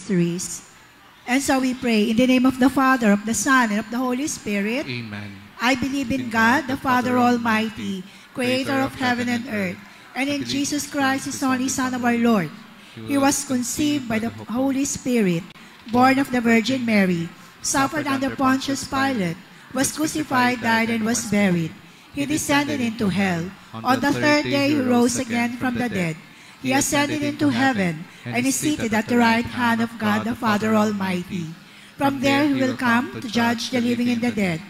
mysteries. And so we pray in the name of the Father, of the Son, and of the Holy Spirit. Amen. I believe in God, the Father Almighty, creator of heaven and earth, and in Jesus Christ, his only Son of our Lord. He was conceived by the Holy Spirit, born of the Virgin Mary, suffered under Pontius Pilate, was crucified, died, and was buried. He descended into hell. On the third day he rose again from the dead. He ascended into heaven, and is seated at the right hand of God the Father Almighty. From there he will come to judge the living and the dead.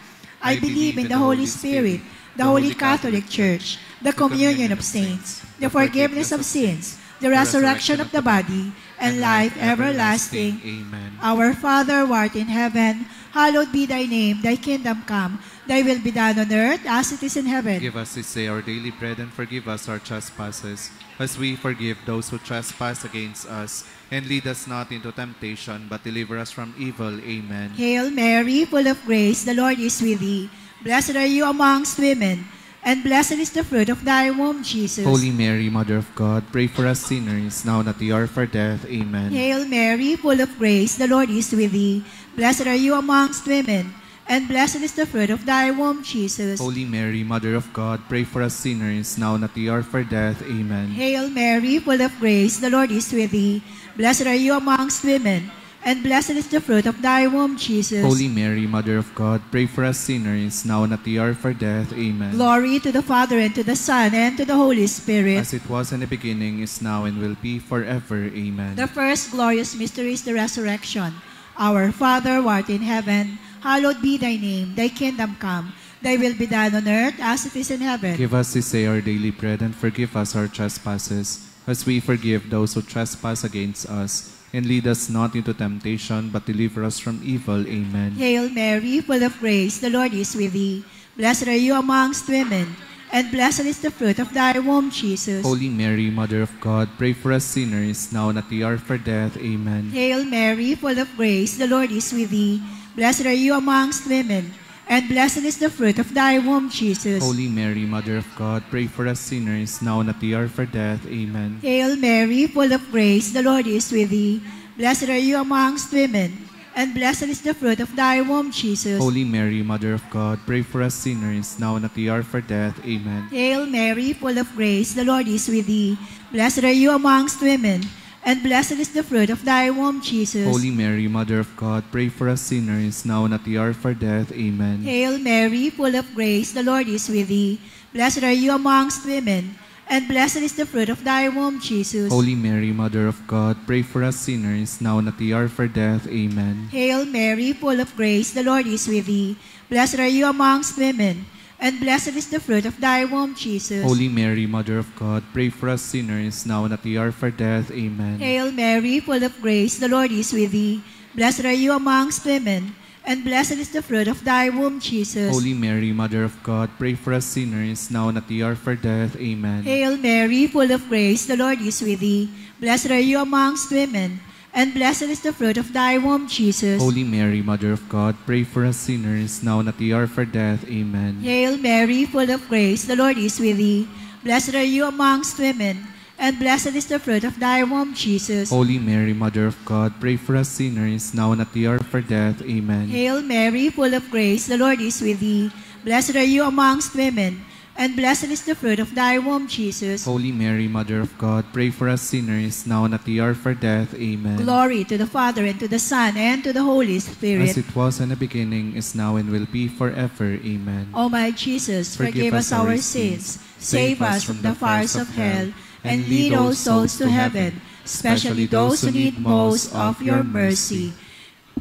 I believe in the Holy Spirit, the Holy Catholic Church, the communion of saints, the forgiveness of sins, the resurrection of the body, and life everlasting. Amen. Our Father, who art in heaven, hallowed be thy name. Thy kingdom come. Thy will be done on earth as it is in heaven. Give us this day our daily bread, and forgive us our trespasses, as we forgive those who trespass against us. And lead us not into temptation, but deliver us from evil. Amen. Hail Mary, full of grace, the Lord is with thee. Blessed are you amongst women, and blessed is the fruit of thy womb, Jesus. Holy Mary, Mother of God, pray for us sinners, now and at the hour of our death. Amen. Hail Mary, full of grace, the Lord is with thee. Blessed are you amongst women, and blessed is the fruit of thy womb, Jesus. Holy Mary, Mother of God, pray for us sinners, now and at the hour of our death. Amen. Hail Mary, full of grace, the Lord is with thee. Blessed are you amongst women, and blessed is the fruit of thy womb, Jesus. Holy Mary, Mother of God, pray for us sinners, now and at the hour of our death. Amen. Glory to the Father, and to the Son, and to the Holy Spirit. As it was in the beginning, is now, and will be forever. Amen. The first glorious mystery is the resurrection. Our Father, who art in heaven, hallowed be thy name. Thy kingdom come. Thy will be done on earth as it is in heaven. Give us this day our daily bread, and forgive us our trespasses, as we forgive those who trespass against us. And lead us not into temptation, but deliver us from evil. Amen. Hail Mary, full of grace, the Lord is with thee. Blessed are you amongst women, and blessed is the fruit of thy womb, Jesus. Holy Mary, Mother of God, pray for us sinners, now and at the hour of our death. Amen. Hail Mary, full of grace, the Lord is with thee. Blessed are you amongst women, and blessed is the fruit of thy womb, Jesus. Holy Mary, Mother of God, pray for us sinners, now and at the hour of our death. Amen. Hail Mary, full of grace, the Lord is with thee. Blessed are you amongst women, and blessed is the fruit of thy womb, Jesus. Holy Mary, Mother of God, pray for us sinners, now and at the hour of our death. Amen. Hail Mary, full of grace, the Lord is with thee. Blessed are you amongst women, and blessed is the fruit of thy womb, Jesus. Holy Mary, Mother of God, pray for us sinners, now and at the hour of our death. Amen. Hail Mary, full of grace, the Lord is with thee. Blessed are you amongst women, and blessed is the fruit of thy womb, Jesus. Holy Mary, Mother of God, pray for us sinners, now and at the hour of our death. Amen. Hail Mary, full of grace, the Lord is with thee. Blessed are you amongst women, and blessed is the fruit of thy womb, Jesus. Holy Mary, Mother of God, pray for us sinners, now and at the hour of our death. Amen. Hail Mary, full of grace, the Lord is with thee. Blessed are you amongst women, and blessed is the fruit of thy womb, Jesus. Holy Mary, Mother of God, pray for us sinners, now and at the hour of our death. Amen. Hail Mary, full of grace, the Lord is with thee. Blessed are you amongst women, and blessed is the fruit of thy womb, Jesus. Holy Mary, Mother of God, pray for us sinners, now and at the hour of our death. Amen. Hail Mary, full of grace, the Lord is with thee. Blessed are you amongst women, and blessed is the fruit of thy womb, Jesus. Holy Mary, Mother of God, pray for us sinners, now and at the hour of our death. Amen. Hail Mary, full of grace, the Lord is with thee. Blessed are you amongst women, and blessed is the fruit of thy womb, Jesus. Holy Mary, Mother of God, pray for us sinners, now and at the hour of our death. Amen. Glory to the Father, and to the Son, and to the Holy Spirit. As it was in the beginning, is now, and will be forever. Amen. O my Jesus, forgive us our sins, save us from the fires of hell, and lead all souls to heaven, especially those who need most of your mercy.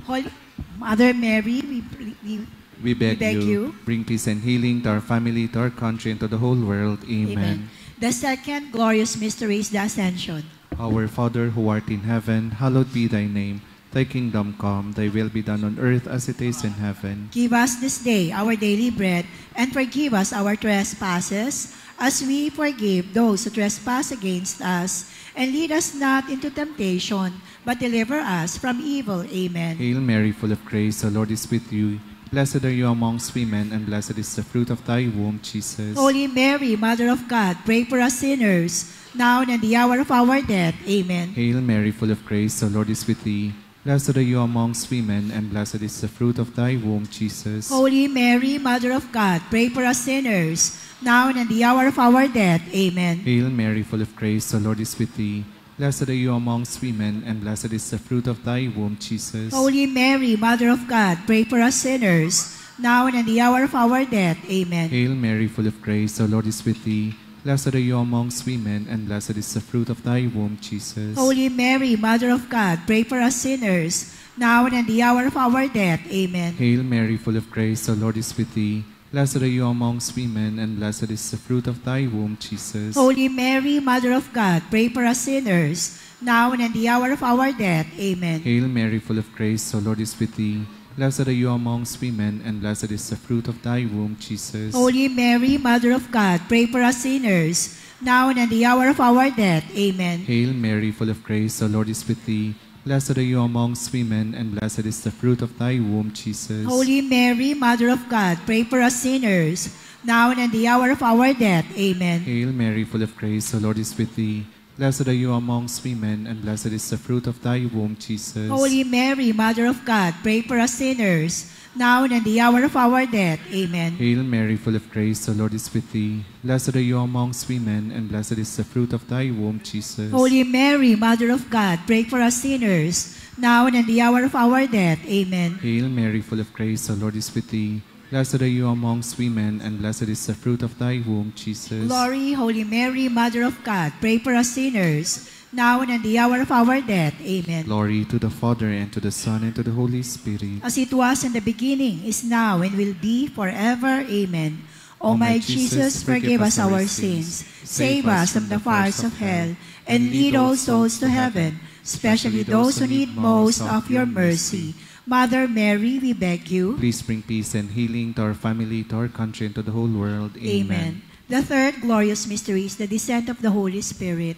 Holy Mother Mary, We beg beg you, bring peace and healing to our family, to our country, and to the whole world. Amen. The second glorious mystery is the Ascension. Our Father, who art in heaven, hallowed be thy name. Thy kingdom come, thy will be done on earth as it is in heaven. Give us this day our daily bread, and forgive us our trespasses, as we forgive those who trespass against us. And lead us not into temptation, but deliver us from evil. Amen. Hail Mary, full of grace, the Lord is with you. Blessed are you amongst women, and blessed is the fruit of thy womb, Jesus. Holy Mary, Mother of God, pray for us sinners, now and at the hour of our death. Amen. Hail Mary, full of grace, the Lord is with thee. Blessed are you amongst women, and blessed is the fruit of thy womb, Jesus. Holy Mary, Mother of God, pray for us sinners, now and at the hour of our death. Amen. Hail Mary, full of grace, the Lord is with thee. Blessed are you amongst women, and blessed is the fruit of thy womb, Jesus. Holy Mary, Mother of God, pray for us sinners, now and at the hour of our death. Amen. Hail Mary, full of grace, the Lord is with thee. Blessed are you amongst women, and blessed is the fruit of thy womb, Jesus. Holy Mary, Mother of God, pray for us sinners, now and at the hour of our death. Amen. Hail Mary, full of grace, the Lord is with thee. Blessed are you amongst women, and blessed is the fruit of thy womb, Jesus. Holy Mary, Mother of God, pray for us sinners, now and at the hour of our death. Amen. Hail Mary, full of grace, the Lord is with thee. Blessed are you amongst women, and blessed is the fruit of thy womb, Jesus. Holy Mary, Mother of God, pray for us sinners, now and at the hour of our death. Amen. Hail Mary, full of grace, the Lord is with thee. Blessed are you amongst women, and blessed is the fruit of thy womb, Jesus. Holy Mary, Mother of God, pray for us sinners, now and at the hour of our death. Amen. Hail Mary, full of grace, the Lord is with thee. Blessed are you amongst women, and blessed is the fruit of thy womb, Jesus. Holy Mary, Mother of God, pray for us sinners, now and at the hour of our death. Amen. Hail Mary, full of grace, the Lord is with thee. Blessed are you amongst women, and blessed is the fruit of thy womb, Jesus. Holy Mary, Mother of God, pray for us sinners, now and at the hour of our death. Amen. Hail Mary, full of grace, the Lord is with thee. Blessed are you amongst women, and blessed is the fruit of thy womb, Jesus. Glory, Holy Mary, Mother of God, pray for us sinners, now and at the hour of our death. Amen. Glory to the Father, and to the Son, and to the Holy Spirit. As it was in the beginning, is now, and will be forever. Amen. O my Jesus, forgive us our sins, save us from the fires of hell, and lead all souls to heaven, especially those who need most of your mercy. Mother Mary, we beg you. Please bring peace and healing to our family, to our country, and to the whole world. Amen. The third glorious mystery is the descent of the Holy Spirit.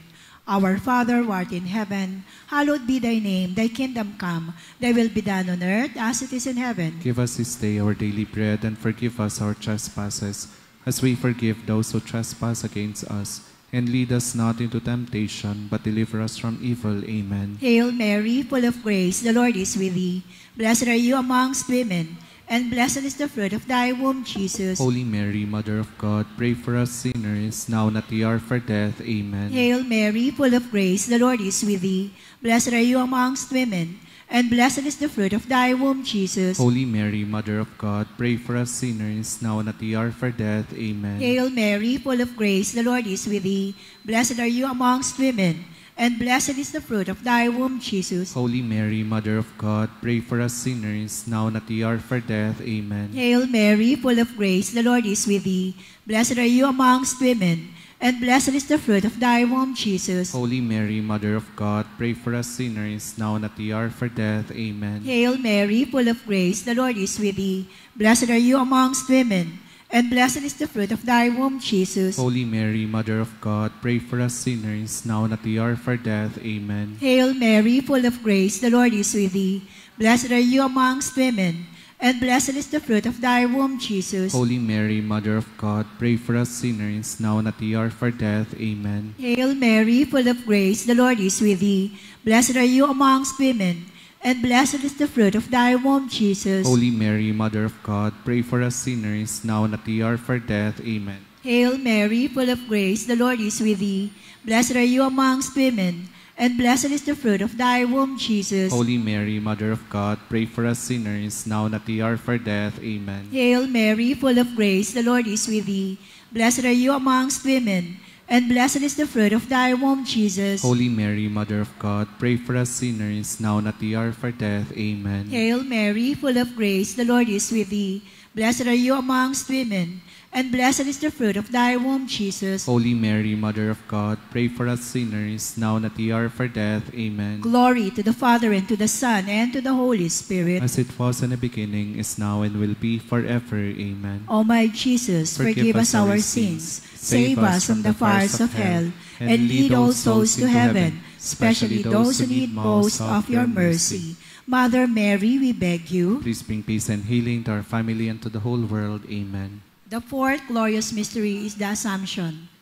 Our Father, who art in heaven, hallowed be thy name. Thy kingdom come. Thy will be done on earth as it is in heaven. Give us this day our daily bread, and forgive us our trespasses, as we forgive those who trespass against us. And lead us not into temptation, but deliver us from evil. Amen. Hail Mary, full of grace, the Lord is with thee. Blessed are you amongst women, and blessed is the fruit of thy womb, Jesus. Holy Mary, Mother of God, pray for us sinners, now and at the hour of our death. Amen. Hail Mary, full of grace, the Lord is with thee. Blessed are you amongst women, and blessed is the fruit of thy womb, Jesus. Holy Mary, Mother of God, pray for us sinners, now and at the hour of our death. Amen. Hail Mary, full of grace, the Lord is with thee. Blessed are you amongst women, and blessed is the fruit of thy womb, Jesus. Holy Mary, Mother of God, pray for us sinners, now and at the hour of our death. Amen. Hail Mary, full of grace, the Lord is with thee. Blessed are you amongst women, and blessed is the fruit of thy womb, Jesus. Holy Mary, Mother of God, pray for us sinners, now and at the hour of our death. Amen. Hail Mary, full of grace, the Lord is with thee. Blessed are you amongst women, and blessed is the fruit of thy womb, Jesus. Holy Mary, Mother of God, pray for us sinners, now and at the hour of our death. Amen. Hail Mary, full of grace, the Lord is with thee. Blessed are you amongst women, and blessed is the fruit of thy womb, Jesus. Holy Mary, Mother of God, pray for us sinners, now and at the hour of our death. Amen. Hail Mary, full of grace, the Lord is with thee. Blessed are you amongst women, and blessed is the fruit of thy womb, Jesus. Holy Mary, Mother of God, pray for us sinners, now and at the hour of our death. Amen. Hail Mary, full of grace, the Lord is with thee. Blessed are you amongst women, and blessed is the fruit of thy womb, Jesus. Holy Mary, Mother of God, pray for us sinners, now and at the hour of our death. Amen. Hail Mary, full of grace, the Lord is with thee. Blessed are you amongst women, and blessed is the fruit of thy womb, Jesus. Holy Mary, Mother of God, pray for us sinners, now and at the hour of our death. Amen. Hail Mary, full of grace, the Lord is with thee. Blessed are you amongst women, and blessed is the fruit of thy womb, Jesus. Holy Mary, Mother of God, pray for us sinners, now and at the hour of our death. Amen. Glory to the Father, and to the Son, and to the Holy Spirit. As it was in the beginning, is now, and will be forever. Amen. O my Jesus, forgive us our sins, save us from the fires of hell, and lead all souls to heaven, especially those who need most of your mercy. Mother Mary, we beg you. Please bring peace and healing to our family and to the whole world. Amen. The fourth glorious mystery is the Assumption.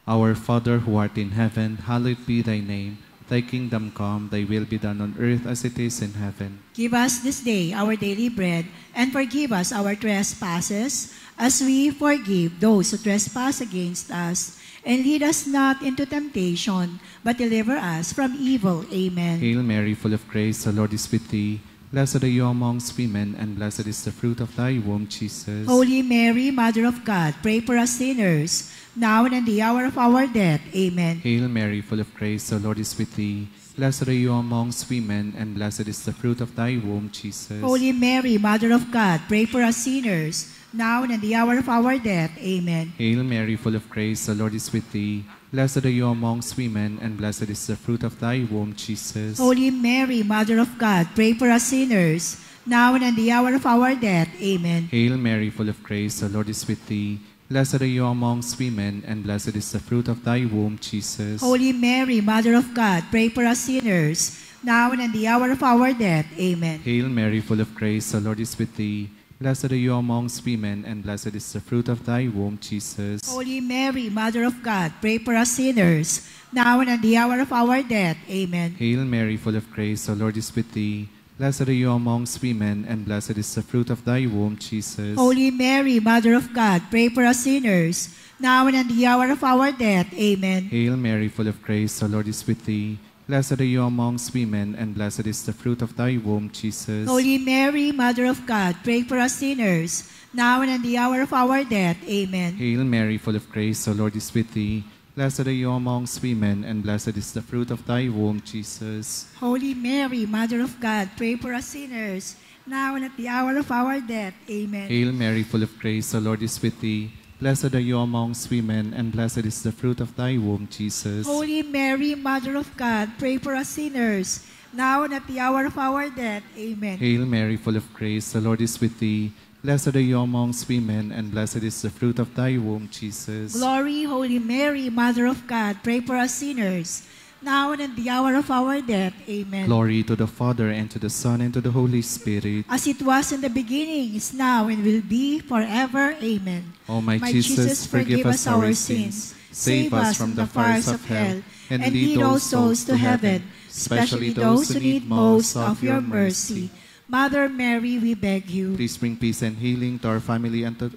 Our Father who art in heaven, hallowed be thy name. Thy kingdom come, thy will be done on earth as it is in heaven. Give us this day our daily bread, and forgive us our trespasses, as we forgive those who trespass against us. And lead us not into temptation, but deliver us from evil. Amen. Hail Mary, full of grace, the Lord is with thee. Blessed are you amongst women, and blessed is the fruit of thy womb, Jesus. Holy Mary, Mother of God, pray for us sinners, now and in the hour of our death. Amen. Hail Mary, full of grace, the Lord is with thee. Blessed are you amongst women, and blessed is the fruit of thy womb, Jesus. Holy Mary, Mother of God, pray for us sinners, now and in the hour of our death. Amen. Hail Mary, full of grace, the Lord is with thee. Blessed are you amongst women, and blessed is the fruit of thy womb, Jesus. Holy Mary, Mother of God, pray for us sinners, now and in the hour of our death. Amen. Hail Mary, full of grace, the Lord is with thee. Blessed are you amongst women, and blessed is the fruit of thy womb, Jesus. Holy Mary, Mother of God, pray for us sinners, now and in the hour of our death. Amen. Hail Mary, full of grace, the Lord is with thee. Blessed are you amongst women, and blessed is the fruit of thy womb, Jesus. Holy Mary, Mother of God, pray for us sinners, now and in the hour of our death. Amen. Hail Mary, full of grace, the Lord is with thee. Blessed are you amongst women, and blessed is the fruit of thy womb, Jesus. Holy Mary, Mother of God, pray for us sinners, now and in the hour of our death. Amen. Hail Mary, full of grace, the Lord is with thee. Blessed are you amongst women, and blessed is the fruit of thy womb, Jesus. Holy Mary, Mother of God, pray for us sinners, now and in the hour of our death. Amen. Hail Mary, full of grace, the Lord is with thee. Blessed are you amongst women, and blessed is the fruit of thy womb, Jesus. Holy Mary, Mother of God, pray for us sinners, now and at the hour of our death. Amen. Hail Mary, full of grace, the Lord is with thee. Blessed are you amongst women, and blessed is the fruit of thy womb, Jesus. Holy Mary, Mother of God, pray for us sinners, now and at the hour of our death. Amen. Hail Mary, full of grace, the Lord is with thee. Blessed are you amongst women, and blessed is the fruit of thy womb, Jesus. Glory, Holy Mary, Mother of God, pray for us sinners, now and at the hour of our death. Amen. Glory to the Father, and to the Son, and to the Holy Spirit. As it was in the beginning, is now, and will be forever. Amen. O my Jesus, forgive us our sins, save us from the fires of hell, and lead all souls to heaven, especially those who need most of your mercy. Mother Mary, we beg you. Please bring peace and healing to our family and to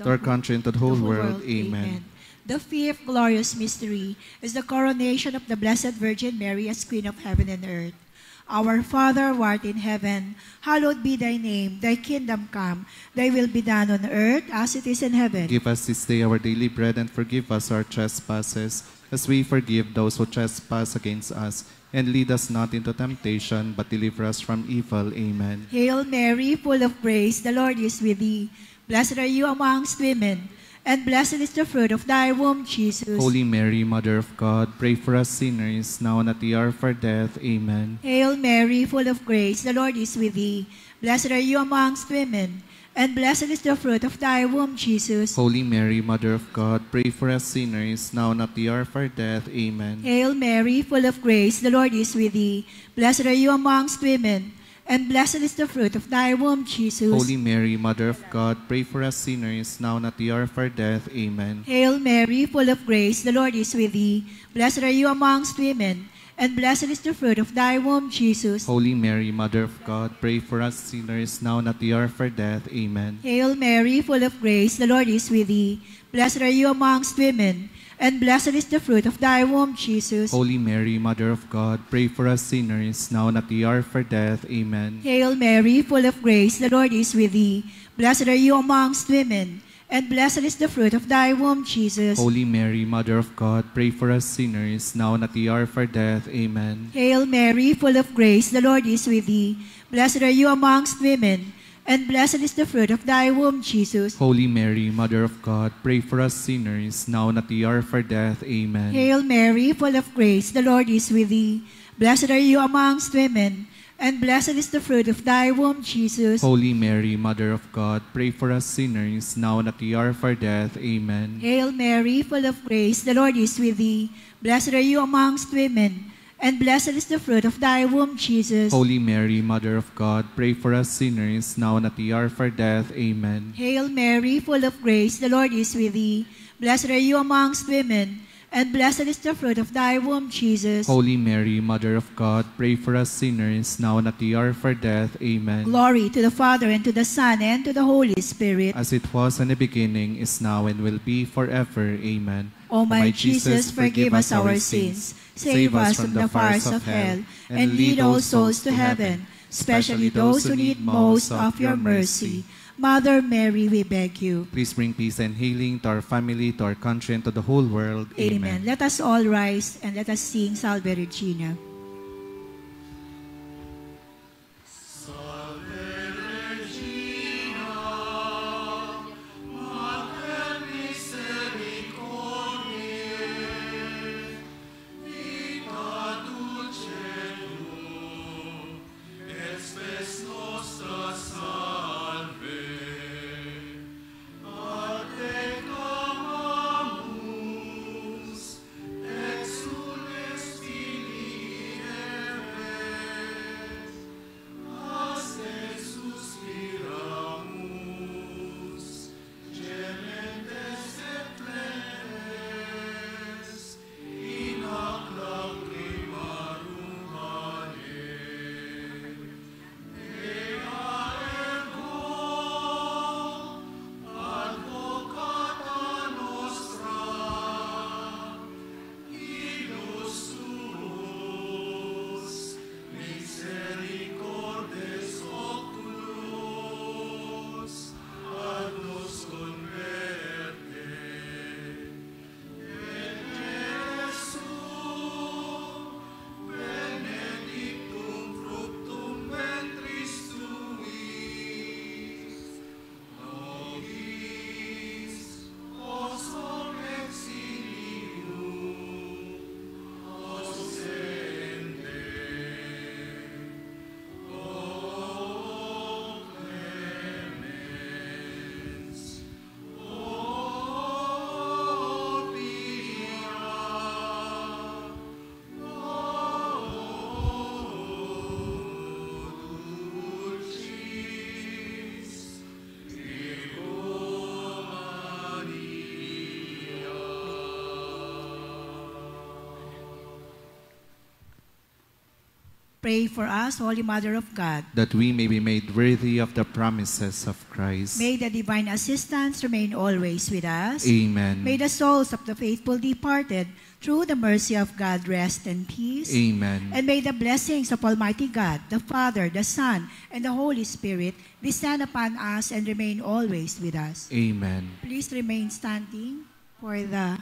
our country and to the whole world. Amen. The fifth glorious mystery is the coronation of the Blessed Virgin Mary as Queen of Heaven and Earth. Our Father who art in heaven, hallowed be thy name. Thy kingdom come, thy will be done on earth as it is in heaven. Give us this day our daily bread, and forgive us our trespasses, as we forgive those who trespass against us. And lead us not into temptation, but deliver us from evil. Amen. Hail Mary, full of grace, the Lord is with thee. Blessed are you amongst women, and blessed is the fruit of thy womb, Jesus. Holy Mary, Mother of God, pray for us sinners, now and at the hour of our death. Amen. Hail Mary, full of grace, the Lord is with thee. Blessed are you amongst women, and blessed is the fruit of thy womb, Jesus. Holy Mary, Mother of God, pray for us sinners, now and at the hour of our death. Amen. Hail Mary, full of grace, the Lord is with thee. Blessed are you amongst women, and blessed is the fruit of thy womb, Jesus. Holy Mary, Mother of God, pray for us sinners, now and at the hour of our death. Amen. Hail Mary, full of grace, the Lord is with thee. Blessed are you amongst women, and blessed is the fruit of thy womb, Jesus. Holy Mary, Mother of God, pray for us sinners, now and at the hour of our death. Amen. Hail Mary, full of grace, the Lord is with thee. Blessed are you amongst women, and blessed is the fruit of thy womb, Jesus. Holy Mary, Mother of God, pray for us sinners, now and at the hour of our death. Amen. Hail Mary, full of grace, the Lord is with thee. Blessed are you amongst women, and blessed is the fruit of thy womb, Jesus. Holy Mary, Mother of God, pray for us sinners, now and at the hour of our death. Amen. Hail Mary, full of grace, the Lord is with thee. Blessed are you amongst women, and blessed is the fruit of thy womb, Jesus. Holy Mary, Mother of God, pray for us sinners, now and at the hour of our death. Amen. Hail Mary, full of grace, the Lord is with thee. Blessed are you amongst women, and blessed is the fruit of thy womb, Jesus. Holy Mary, Mother of God, pray for us sinners, now and at the hour of our death. Amen. Hail Mary, full of grace, the Lord is with thee. Blessed are you amongst women, and blessed is the fruit of thy womb, Jesus. Holy Mary, Mother of God, pray for us sinners, now and at the hour of our death. Amen. Hail Mary, full of grace, the Lord is with thee. Blessed are you amongst women, and blessed is the fruit of thy womb, Jesus. Holy Mary, Mother of God, pray for us sinners, now and at the hour of our death. Amen. Glory to the Father, and to the Son, and to the Holy Spirit. As it was in the beginning, is now, and will be forever. Amen. O my Jesus, forgive us our sins, save us from the fires of hell, and lead all souls to heaven, especially those who need most of your mercy. Mother Mary, we beg you. Please bring peace and healing to our family, to our country, and to the whole world. Amen. Let us all rise and let us sing Salve Regina. Pray for us, Holy Mother of God, that we may be made worthy of the promises of Christ. may the divine assistance remain always with us. Amen. May the souls of the faithful departed, through the mercy of God, rest in peace. Amen. And may the blessings of Almighty God, the Father, the Son, and the Holy Spirit descend upon us and remain always with us. Amen. Please remain standing for the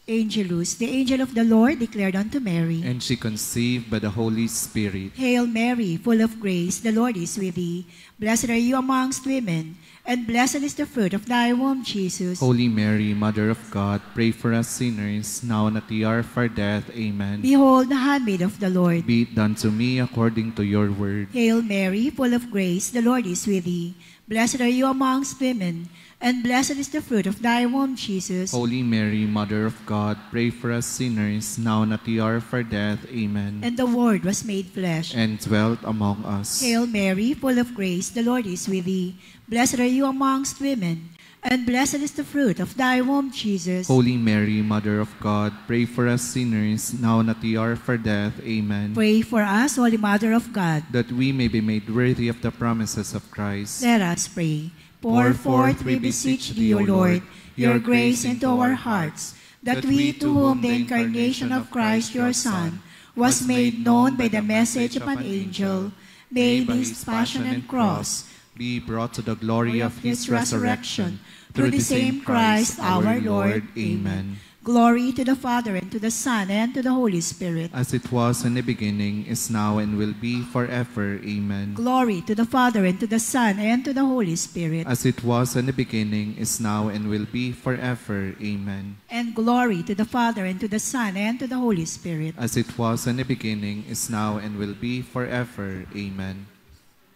Angelus. The angel of the Lord declared unto Mary, And she conceived by the Holy Spirit. Hail Mary, full of grace, the Lord is with thee. Blessed are you amongst women, and blessed is the fruit of thy womb, Jesus. Holy Mary, Mother of God, pray for us sinners, now and at the hour of our death. Amen. Behold the handmaid of the Lord. Be it done to me according to your word. Hail Mary, full of grace, the Lord is with thee. Blessed are you amongst women, and blessed is the fruit of thy womb, Jesus. Holy Mary, Mother of God, pray for us sinners, now and at the hour of our death. Amen. And the Word was made flesh. And dwelt among us. Hail Mary, full of grace, the Lord is with thee. Blessed are you amongst women, and blessed is the fruit of thy womb, Jesus. Holy Mary, Mother of God, pray for us sinners, now and at the hour of our death. Amen. Pray for us, Holy Mother of God, that we may be made worthy of the promises of Christ. let us pray. Pour forth, we beseech thee, O Lord, your grace into our hearts, that we, to whom the incarnation of Christ your Son was made known by the message of an angel, may his passion and cross be brought to the glory of his resurrection, through the same Christ our Lord. Amen. Glory to the Father, and to the Son, and to the Holy Spirit. As it was in the beginning, is now, and will be forever. Amen. Glory to the Father, and to the Son, and to the Holy Spirit. As it was in the beginning, is now, and will be forever. Amen. And glory to the Father, and to the Son, and to the Holy Spirit. As it was in the beginning, is now, and will be forever. Amen.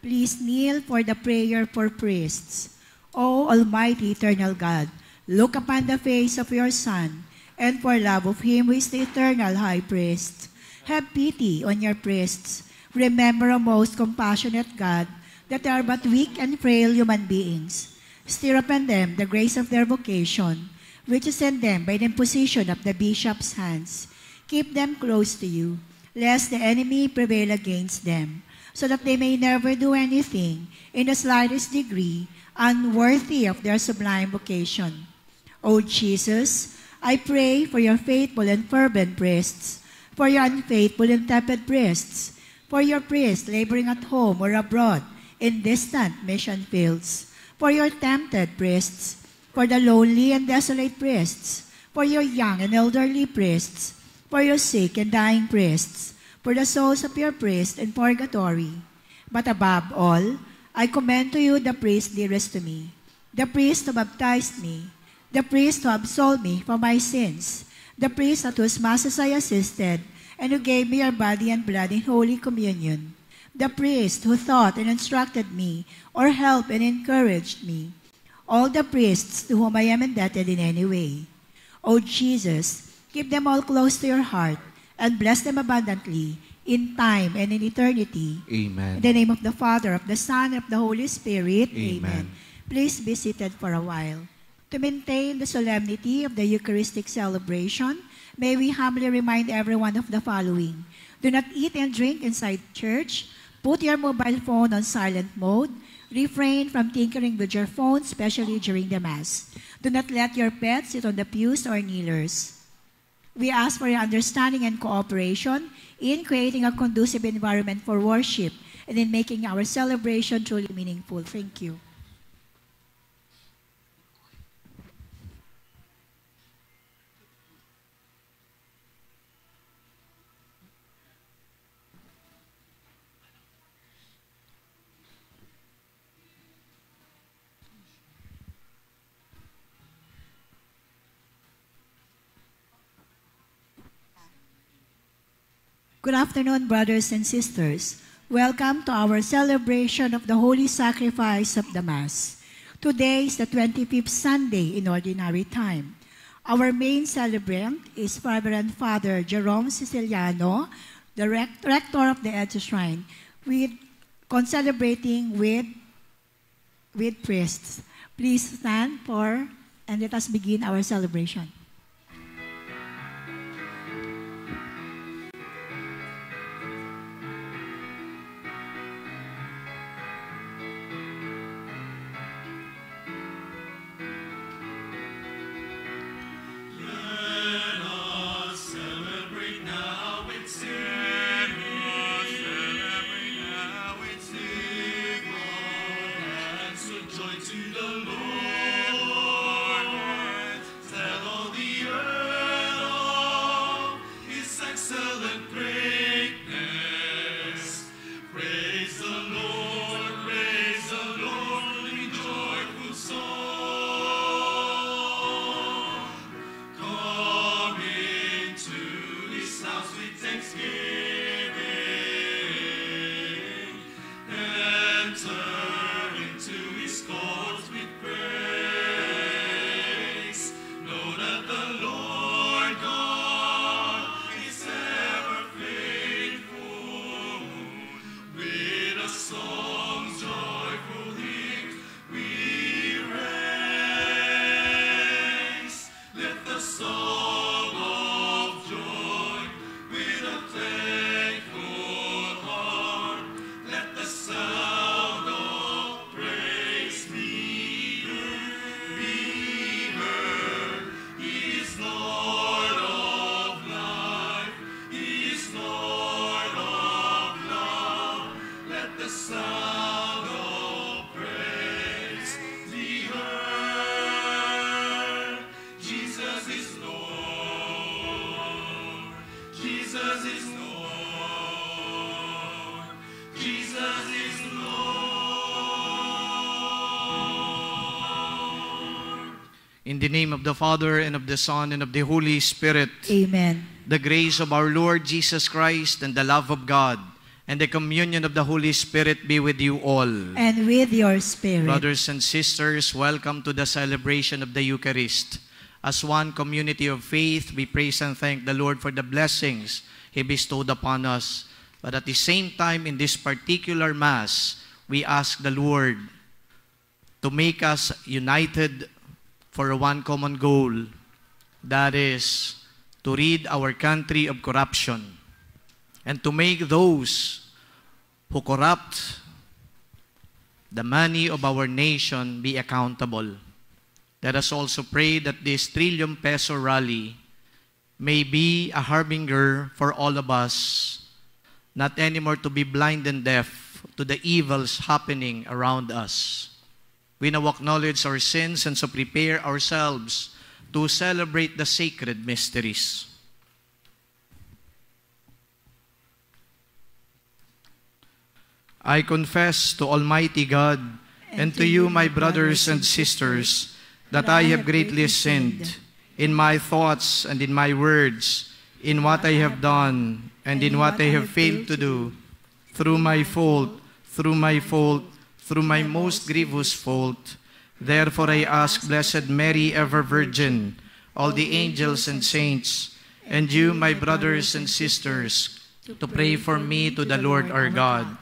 Please kneel for the prayer for priests. O Almighty Eternal God, look upon the face of your Son, and for love of him who is the eternal High Priest, have pity on your priests. Remember, O most compassionate God, that they are but weak and frail human beings. Stir up in them the grace of their vocation, which is in them by the imposition of the bishop's hands. Keep them close to you, lest the enemy prevail against them, so that they may never do anything, in the slightest degree, unworthy of their sublime vocation. O Jesus, I pray for your faithful and fervent priests, for your unfaithful and tepid priests, for your priests laboring at home or abroad in distant mission fields, for your tempted priests, for the lonely and desolate priests, for your young and elderly priests, for your sick and dying priests, for the souls of your priests in purgatory. But above all, I commend to you the priest dearest to me, the priest who baptized me, the priest who absolved me for my sins, the priest at whose masses I assisted, and who gave me your body and blood in Holy Communion, the priest who taught and instructed me, or helped and encouraged me, all the priests to whom I am indebted in any way. O Jesus, keep them all close to your heart, and bless them abundantly, in time and in eternity. Amen. In the name of the Father, of the Son, and of the Holy Spirit. Amen. Please be seated for a while. To maintain the solemnity of the Eucharistic celebration, may we humbly remind everyone of the following. Do not eat and drink inside church. Put your mobile phone on silent mode. Refrain from tinkering with your phone, especially during the Mass. Do not let your pets sit on the pews or kneelers. We ask for your understanding and cooperation in creating a conducive environment for worship and in making our celebration truly meaningful. Thank you. Good afternoon, brothers and sisters. Welcome to our celebration of the Holy Sacrifice of the Mass. Today is the 25th Sunday in Ordinary Time. Our main celebrant is Reverend Father Jerome Siciliano, the rector of the EDSA Shrine, concelebrating with priests. Please stand and let us begin our celebration. Jesus is Lord. In the name of the Father, and of the Son, and of the Holy Spirit. Amen. The grace of our Lord Jesus Christ, and the love of God, and the communion of the Holy Spirit be with you all. And with your spirit. Brothers and sisters, welcome to the celebration of the Eucharist. As one community of faith, we praise and thank the Lord for the blessings He bestowed upon us. But at the same time, in this particular Mass, we ask the Lord to make us united for one common goal, that is, to rid our country of corruption, and to make those who corrupt the money of our nation be accountable. Let us also pray that this trillion peso rally may be a harbinger for all of us, not anymore to be blind and deaf to the evils happening around us. We now acknowledge our sins and so prepare ourselves to celebrate the sacred mysteries. I confess to Almighty God and to you, my brothers and sisters, that I have greatly sinned in my thoughts and in my words, in what I have done and in what I have failed to do, through my fault, through my most grievous fault. Therefore I ask Blessed Mary, ever Virgin, all the angels and saints, and you, my brothers and sisters, to pray for me to the Lord our God.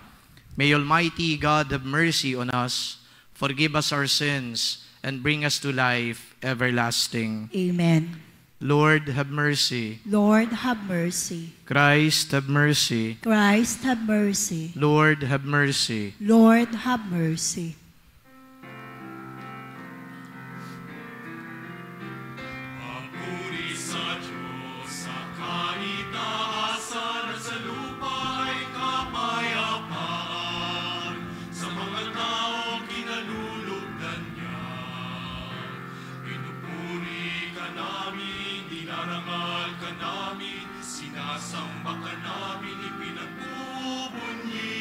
May Almighty God have mercy on us, forgive us our sins, and bring us to life everlasting. Amen. Lord, have mercy. Lord, have mercy. Christ, have mercy. Christ, have mercy. Lord, have mercy. Lord, have mercy. Papuri sa Diyos, sa kaitaasan at sa lupa ay kapayapaan, sa mga taong kinalulugdan niya. Pinupuri ka namin, dinarangal ka namin, sinasamba ka namin, ipinagbubunyi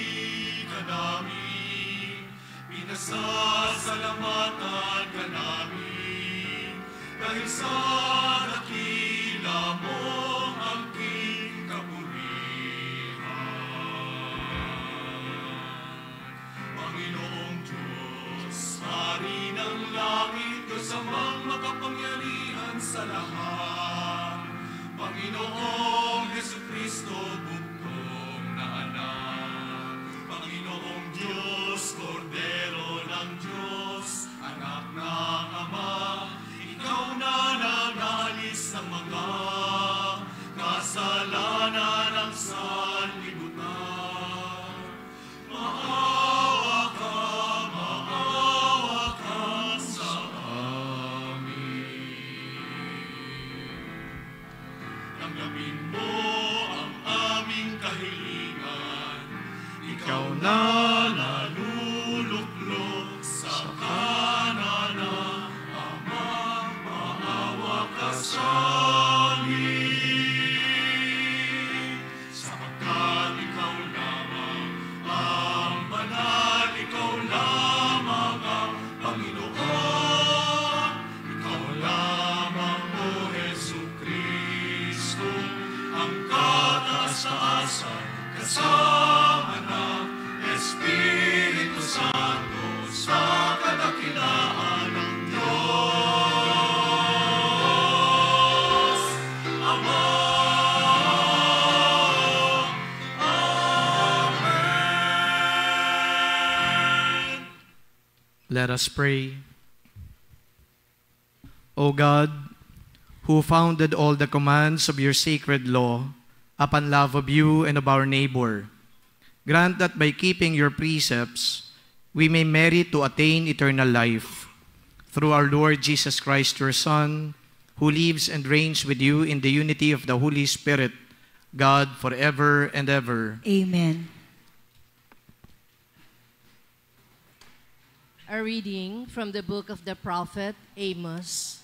ka namin, pinasasalamatan ka namin, dahil sa dakila mong angking kapurihan. Panginoong Diyos, Hari ng langit, Diyos amang makapangyarihan sa lahat. Panginoong Jesucristo, bugtong na anak. Panginoong Diyos, Kordero ng Diyos, anak ng Ama, ikaw na nag-alis ng mga kasalanan ng sanlibutan. Maawa ka sa amin. Tanggapin mo ang aming kahilingan, ikaw na naluluklok sa kanan ng Ama, maawa ka sa amin. Sapagkat ikaw lamang ang banal, ikaw lamang ang Panginoon, ikaw lamang, O Jesucristo, ang kataas-taasan kasama ng Espiritu Santo sa kadakilaan ng Diyos Ama. Amen. Let us pray. O God, who founded all the commands of your sacred law upon love of you and of our neighbor, grant that by keeping your precepts, we may merit to attain eternal life. Through our Lord Jesus Christ, your Son, who lives and reigns with you in the unity of the Holy Spirit, God, forever and ever. Amen. A reading from the book of the prophet Amos.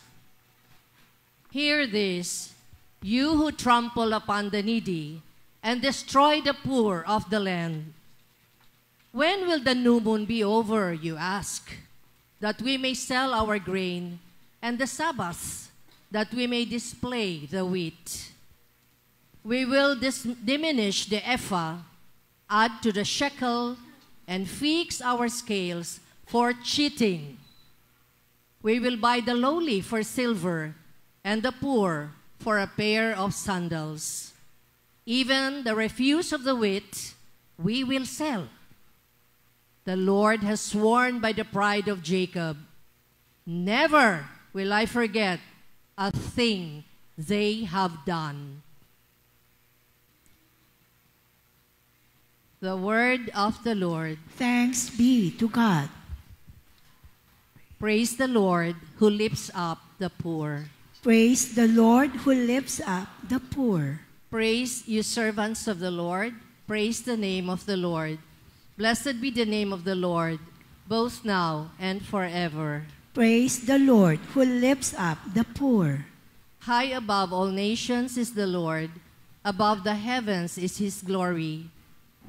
Hear this, you who trample upon the needy and destroy the poor of the land. When will the new moon be over, you ask, that we may sell our grain and the Sabbaths, that we may display the wheat. We will diminish the ephah, add to the shekel, and fix our scales for cheating. We will buy the lowly for silver, and the poor for a pair of sandals. Even the refuse of the wheat we will sell. The Lord has sworn by the pride of Jacob, never will I forget a thing they have done. The word of the Lord. Thanks be to God. Praise the Lord who lifts up the poor. Praise the Lord who lifts up the poor. Praise you servants of the Lord. Praise the name of the Lord. Blessed be the name of the Lord, both now and forever. Praise the Lord who lifts up the poor. High above all nations is the Lord. Above the heavens is his glory.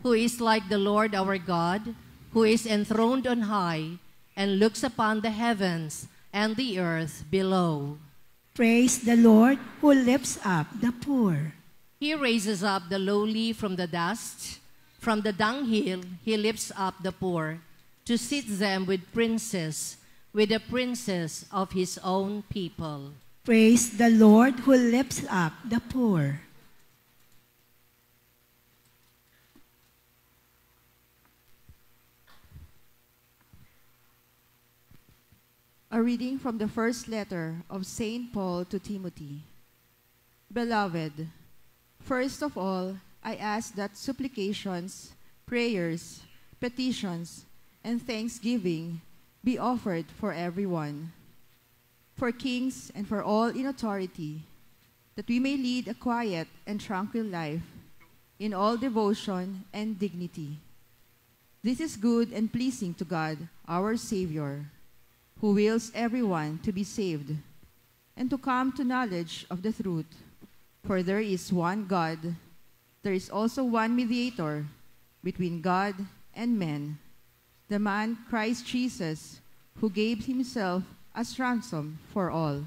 Who is like the Lord our God, who is enthroned on high, and looks upon the heavens and the earth below. Praise the Lord who lifts up the poor. He raises up the lowly from the dust. From the dunghill he lifts up the poor, to sit them with princes, with the princes of his own people. Praise the Lord who lifts up the poor. A reading from the first letter of St. Paul to Timothy. Beloved, first of all, I ask that supplications, prayers, petitions, and thanksgiving be offered for everyone, for kings and for all in authority, that we may lead a quiet and tranquil life in all devotion and dignity. This is good and pleasing to God, our Savior, who wills everyone to be saved and to come to knowledge of the truth. For there is one God, there is also one mediator between God and men, the man Christ Jesus, who gave himself as ransom for all.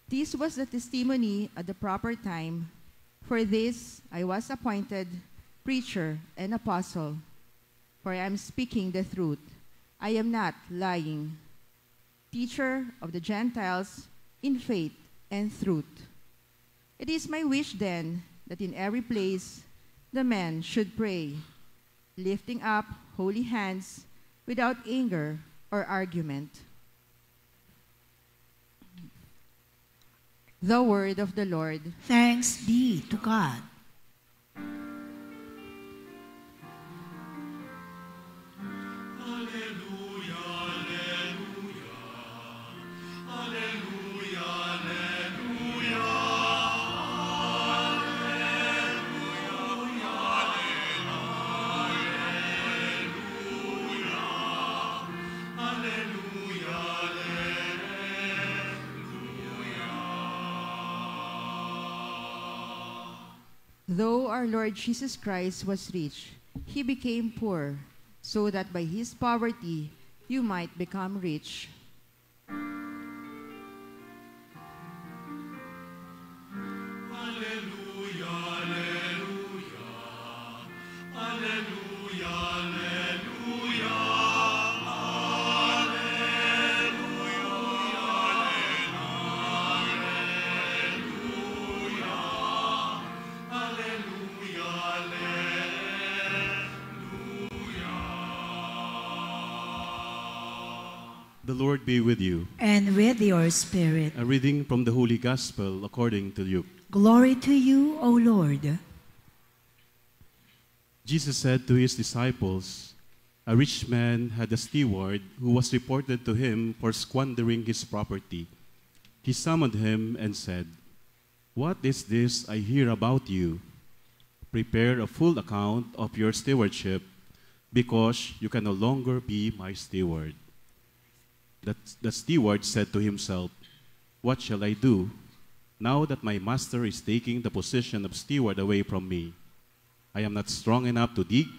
This was the testimony at the proper time. For this I was appointed preacher and apostle, for I am speaking the truth. I am not lying. Teacher of the Gentiles in faith and truth. It is my wish then that in every place the men should pray, lifting up holy hands without anger or argument. The word of the Lord. Thanks be to God. Though our Lord Jesus Christ was rich, he became poor, so that by his poverty you might become rich. The Lord be with you. And with your spirit. A reading from the Holy Gospel according to Luke. Glory to you, O Lord. Jesus said to his disciples, a rich man had a steward who was reported to him for squandering his property. He summoned him and said, "What is this I hear about you? Prepare a full account of your stewardship, because you can no longer be my steward." The steward said to himself, "What shall I do, now that my master is taking the position of steward away from me? I am not strong enough to dig,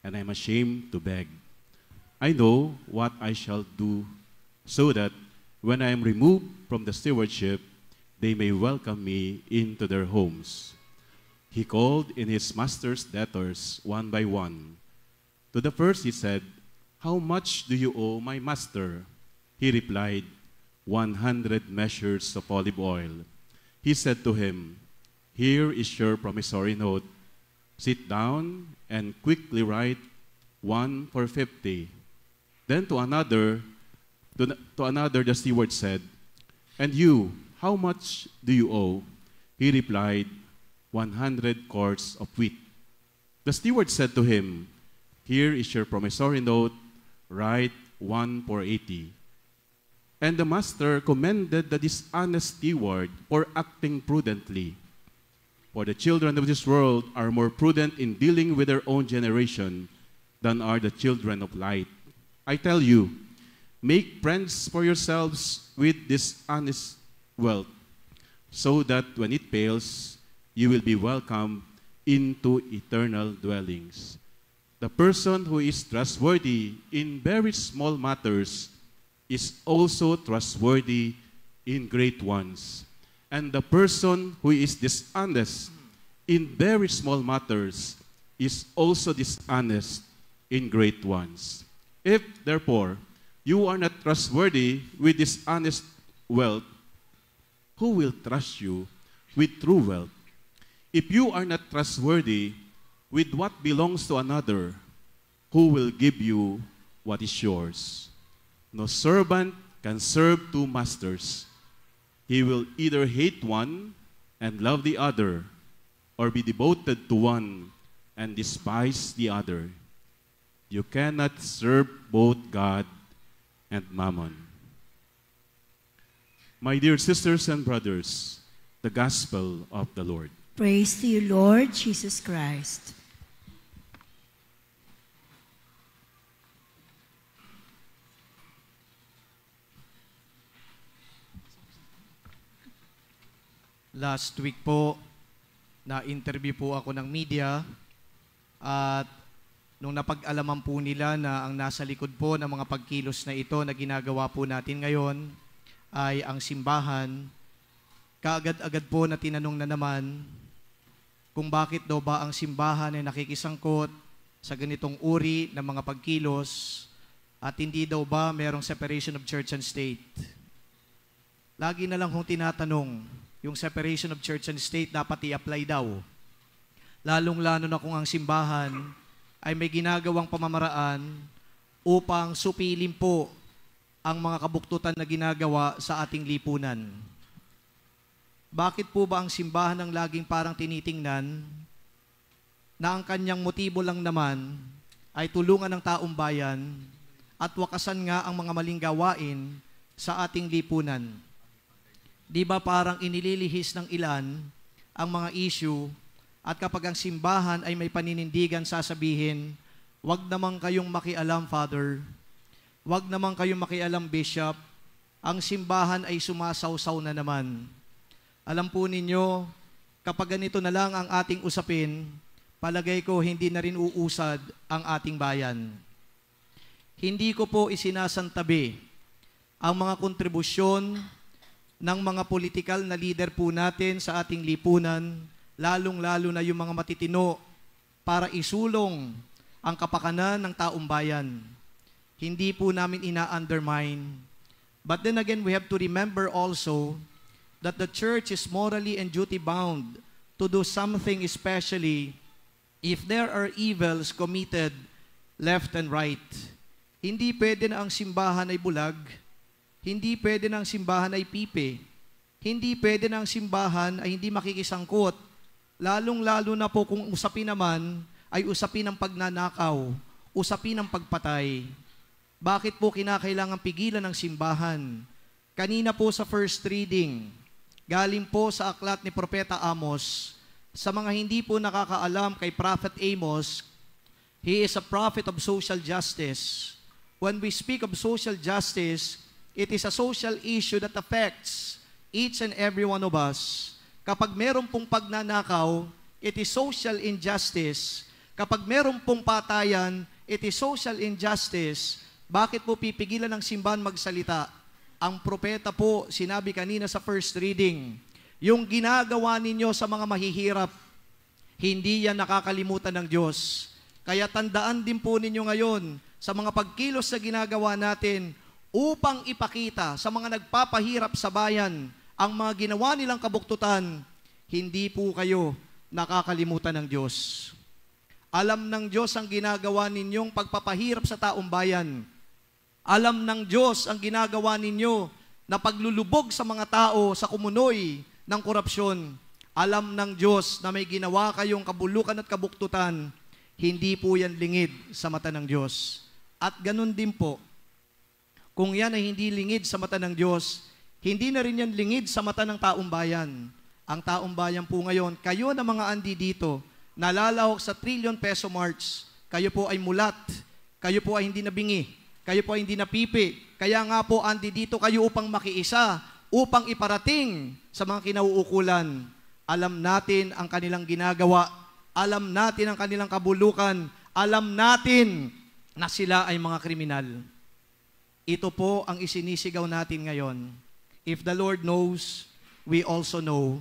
and I am ashamed to beg. I know what I shall do, so that when I am removed from the stewardship, they may welcome me into their homes. He called in his master's debtors one by one. To the first he said, "How much do you owe my master?" He replied, 100 measures of olive oil. He said to him, "Here is your promissory note. Sit down and quickly write 1 for 50. Then to another the steward said, "And you, how much do you owe?" He replied, 100 quarts of wheat. The steward said to him, "Here is your promissory note. Write 1 for 80. And the master commended the dishonest steward for acting prudently. For the children of this world are more prudent in dealing with their own generation than are the children of light. I tell you, make friends for yourselves with dishonest wealth, so that when it fails, you will be welcomed into eternal dwellings. The person who is trustworthy in very small matters is also trustworthy in great ones. And the person who is dishonest in very small matters is also dishonest in great ones. If, therefore, you are not trustworthy with dishonest wealth, who will trust you with true wealth? If you are not trustworthy with what belongs to another, who will give you what is yours? No servant can serve two masters. He will either hate one and love the other, or be devoted to one and despise the other. You cannot serve both God and Mammon. My dear sisters and brothers, the Gospel of the Lord. Praise to you, Lord Jesus Christ. Last week po, na-interview po ako ng media at nung napag-alaman po nila na ang nasa likod po ng mga pagkilos na ito na ginagawa po natin ngayon ay ang simbahan, kaagad-agad po na tinanong na naman kung bakit daw ba ang simbahan ay nakikisangkot sa ganitong uri ng mga pagkilos at hindi daw ba merong separation of church and state. Lagi na lang kong tinatanong, yung separation of church and state dapat i-apply daw. Lalong-lalo na kung ang simbahan ay may ginagawang pamamaraan upang supilin po ang mga kabuktutan na ginagawa sa ating lipunan. Bakit po ba ang simbahan ang laging parang tinitingnan na ang kanyang motibo lang naman ay tulungan ng taong bayan at wakasan nga ang mga maling gawain sa ating lipunan? Di ba parang inililihis ng ilan ang mga issue at kapag ang simbahan ay may paninindigan sasabihin, wag naman kayong makialam, Father. Wag naman kayong makialam, Bishop. Ang simbahan ay sumasawsaw na naman. Alam po ninyo, kapag ganito na lang ang ating usapin, palagay ko hindi na rin uusad ang ating bayan. Hindi ko po isinasantabi ang mga kontribusyon ng mga politikal na leader po natin sa ating lipunan, lalong-lalo na yung mga matitino para isulong ang kapakanan ng taong bayan. Hindi po namin ina-undermine. But then again, we have to remember also that the church is morally and duty-bound to do something, especially if there are evils committed left and right. Hindi pwede na ang simbahan ay bulag. Hindi pwede na ang simbahan ay pipe. Hindi pwede na ang simbahan ay hindi makikisangkot. Lalong-lalo na po kung usapin naman ay usapin ng pagnanakaw, usapin ng pagpatay. Bakit po kinakailangan pigilan ng simbahan? Kanina po sa first reading, galing po sa aklat ni Propeta Amos, sa mga hindi po nakakaalam kay Prophet Amos, he is a prophet of social justice. When we speak of social justice, it is a social issue that affects each and every one of us. Kapag meron pong pagnanakaw, it is social injustice. Kapag meron pong patayan, it is social injustice. Bakit po pipigilan ng simbahan magsalita? Ang propeta po, sinabi kanina sa first reading, yung ginagawa ninyo sa mga mahihirap, hindi yan nakakalimutan ng Diyos. Kaya tandaan din po ninyo ngayon sa mga pagkilos na ginagawa natin upang ipakita sa mga nagpapahirap sa bayan ang mga ginawa nilang kabuktutan, hindi po kayo nakakalimutan ng Diyos. Alam ng Diyos ang ginagawa ninyong pagpapahirap sa taong bayan. Alam ng Diyos ang ginagawa ninyo na paglulubog sa mga tao sa kumunoy ng korupsyon. Alam ng Diyos na may ginawa kayong kabulukan at kabuktutan, hindi po yan lingid sa mata ng Diyos. At ganun din po, kung yan ay hindi lingid sa mata ng Diyos, hindi na rin yan lingid sa mata ng taong bayan. Ang taong bayan po ngayon, kayo na mga andi dito, nalalahok sa trillion peso march, kayo po ay mulat, kayo po ay hindi nabingi, kayo po ay hindi napipi, kaya nga po andi dito kayo upang makiisa, upang iparating sa mga kinauukulan. Alam natin ang kanilang ginagawa, alam natin ang kanilang kabulukan, alam natin na sila ay mga kriminal. Ito po ang isinisigaw natin ngayon. If the Lord knows, we also know,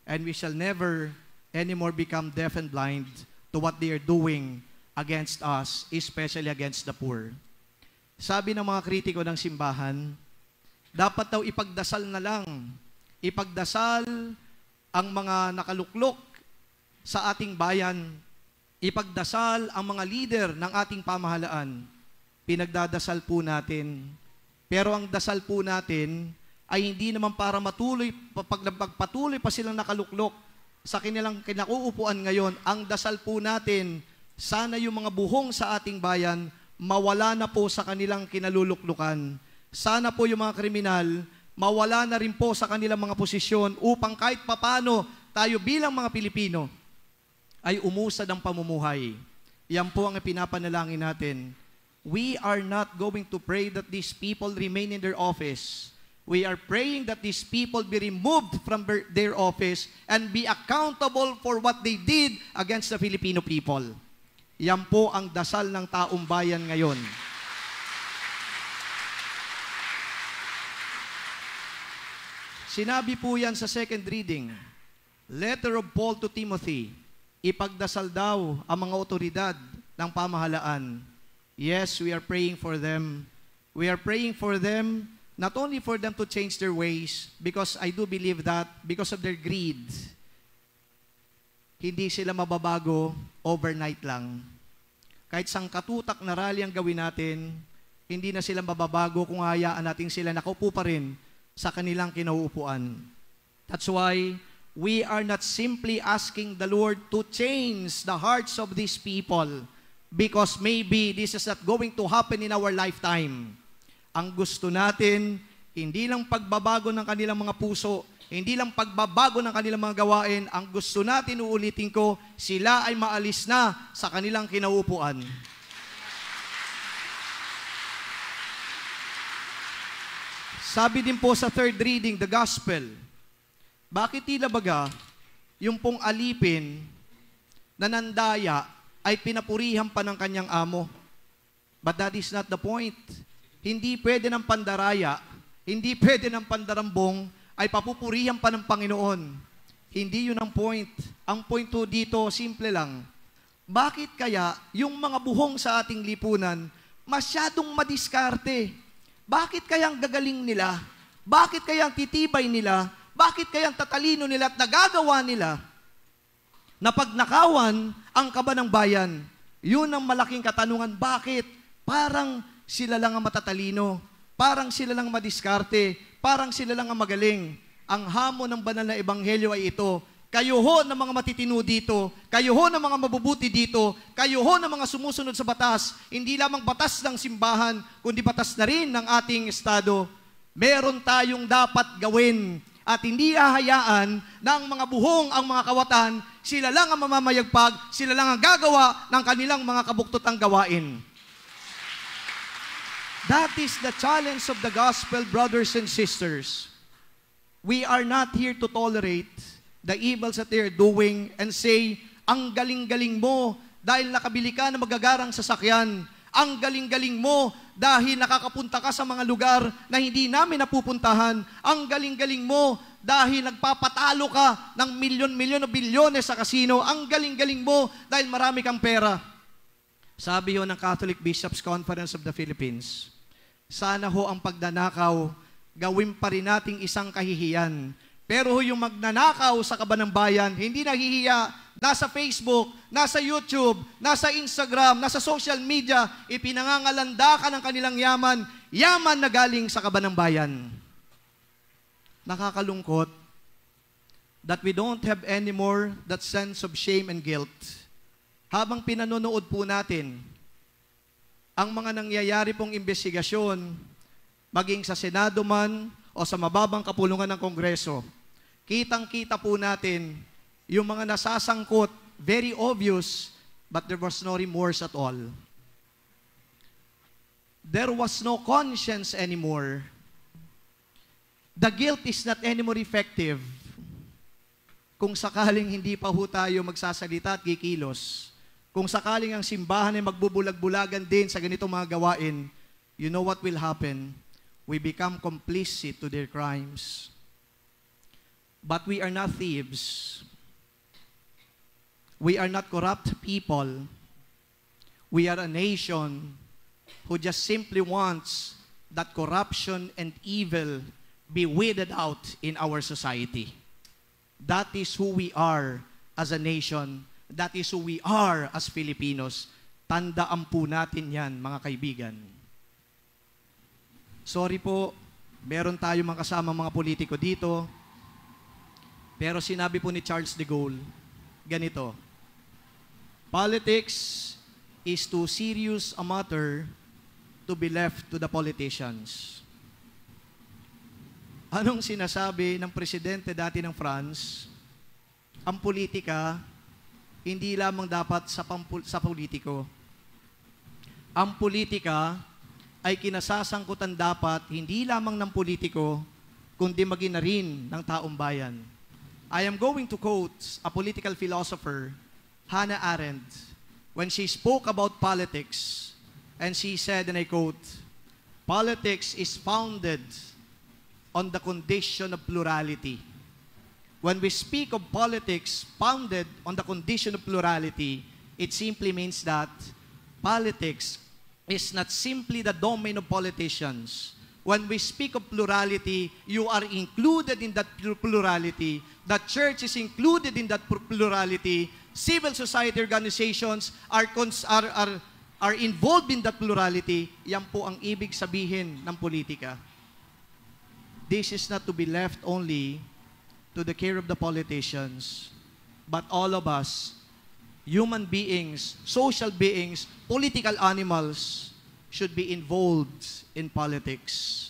and we shall never anymore become deaf and blind to what they are doing against us, especially against the poor. Sabi ng mga kritiko ng simbahan, dapat daw ipagdasal na lang. Ipagdasal ang mga nakaluklok sa ating bayan. Ipagdasal ang mga leader ng ating pamahalaan. Pinagdadasal po natin. Pero ang dasal po natin ay hindi naman para pagpatuloy pa silang nakaluklok sa kanilang kinakuupuan ngayon. Ang dasal po natin, sana yung mga buhong sa ating bayan mawala na po sa kanilang kinaluluklukan. Sana po yung mga kriminal mawala na rin po sa kanilang mga posisyon upang kahit papano tayo bilang mga Pilipino ay umusad ang pamumuhay. Yan po ang pinapanalangin natin. We are not going to pray that these people remain in their office. We are praying that these people be removed from their office and be accountable for what they did against the Filipino people. Yan po ang dasal ng taong bayan ngayon. Sinabi po yan sa second reading. Letter of Paul to Timothy. Ipagdasal daw ang mga otoridad ng pamahalaan. Yes, we are praying for them. We are praying for them, not only for them to change their ways, because I do believe that because of their greed, hindi sila mababago overnight lang. Kahit sangkatutak na rally ang gawin natin, hindi na sila mababago kung hayaan natin sila nakaupo pa rin sa kanilang kinauupuan. That's why we are not simply asking the Lord to change the hearts of these people because maybe this is not going to happen in our lifetime. Ang gusto natin, hindi lang pagbabago ng kanilang mga puso, hindi lang pagbabago ng kanilang mga gawain, ang gusto natin, uulitin ko, sila ay maalis na sa kanilang kinauupuan. Sabi din po sa third reading, the gospel, bakit tila baga yung pong alipin na nandaya ay pinapurihan pa ng kanyang amo? But that is not the point. Hindi pwede ng pandaraya, hindi pwede ng pandarambong ay papupurihan pa ng Panginoon. Hindi yun ang point. Ang point po dito, simple lang. Bakit kaya yung mga buhong sa ating lipunan masyadong madiskarte? Bakit kaya ang gagaling nila? Bakit kaya ang titibay nila? Bakit kaya ang tatalino nila at nagagawa nila na pagnakawan ang kaba ng bayan? Yun ang malaking katanungan. Bakit? Parang sila lang ang matatalino. Parang sila lang madiskarte. Parang sila lang ang magaling. Ang hamon ng banal na ebanghelyo ay ito. Kayo ho ng mga matitino dito, kayo ho ng mga mabubuti dito, kayo ho ng mga sumusunod sa batas, hindi lamang batas ng simbahan, kundi batas na rin ng ating estado. Meron tayong dapat gawin at hindi hahayaan ng mga buhong ang mga kawatan, sila lang ang mamamayagpag, sila lang ang gagawa ng kanilang mga kabuktutang gawain. That is the challenge of the gospel, brothers and sisters. We are not here to tolerate the evils that they are doing and say, ang galing-galing mo dahil nakabili ka ng magagarang sasakyan. Ang galing-galing mo dahil nakakapunta ka sa mga lugar na hindi namin napupuntahan. Ang galing-galing mo dahil nagpapatalo ka ng milyon-milyon o bilyones sa kasino. Ang galing-galing mo dahil marami kang pera. Sabi ho ng Catholic Bishops' Conference of the Philippines, sana ho ang pagnanakaw, gawin pa rin nating isang kahihiyan. Pero yung magnanakaw sa kaban ng bayan, hindi nahihiya, nasa Facebook, nasa YouTube, nasa Instagram, nasa social media, ipinangangalanda ka ng kanilang yaman, yaman na galing sa kaban ng bayan. Nakakalungkot that we don't have anymore that sense of shame and guilt. Habang pinanonood po natin ang mga nangyayari pong investigasyon, maging sa Senado man o sa mababang kapulungan ng Kongreso, kitang-kita po natin yung mga nasasangkot, very obvious, but there was no remorse at all. There was no conscience anymore. The guilt is not anymore effective. Kung sakaling hindi pa ho tayo magsasalita at kikilos, kung sakaling ang simbahan ay magbubulag-bulagan din sa ganitong mga gawain, you know what will happen? We become complicit to their crimes. But we are not thieves. We are not corrupt people. We are a nation who just simply wants that corruption and evil be weeded out in our society. That is who we are as a nation. That is who we are as Filipinos. Tandaan po natin yan, mga kaibigan. Sorry po, meron tayo mga kasama mga politiko dito, pero sinabi po ni Charles de Gaulle, ganito, politics is too serious a matter to be left to the politicians. Anong sinasabi ng presidente dati ng France? Ang politika, hindi lamang dapat sa politiko. Ang politika ay kinasasangkutan dapat hindi lamang ng politiko, kundi maging na rin ng taong bayan. I am going to quote a political philosopher, Hannah Arendt, when she spoke about politics, and she said, and I quote, "Politics is founded on the condition of plurality." When we speak of politics founded on the condition of plurality, it simply means that politics is not simply the domain of politicians. When we speak of plurality, you are included in that plurality. The church is included in that plurality. Civil society organizations are involved in that plurality. Yan po ang ibig sabihin ng politika. This is not to be left only to the care of the politicians, but all of us, human beings, social beings, political animals, should be involved in politics.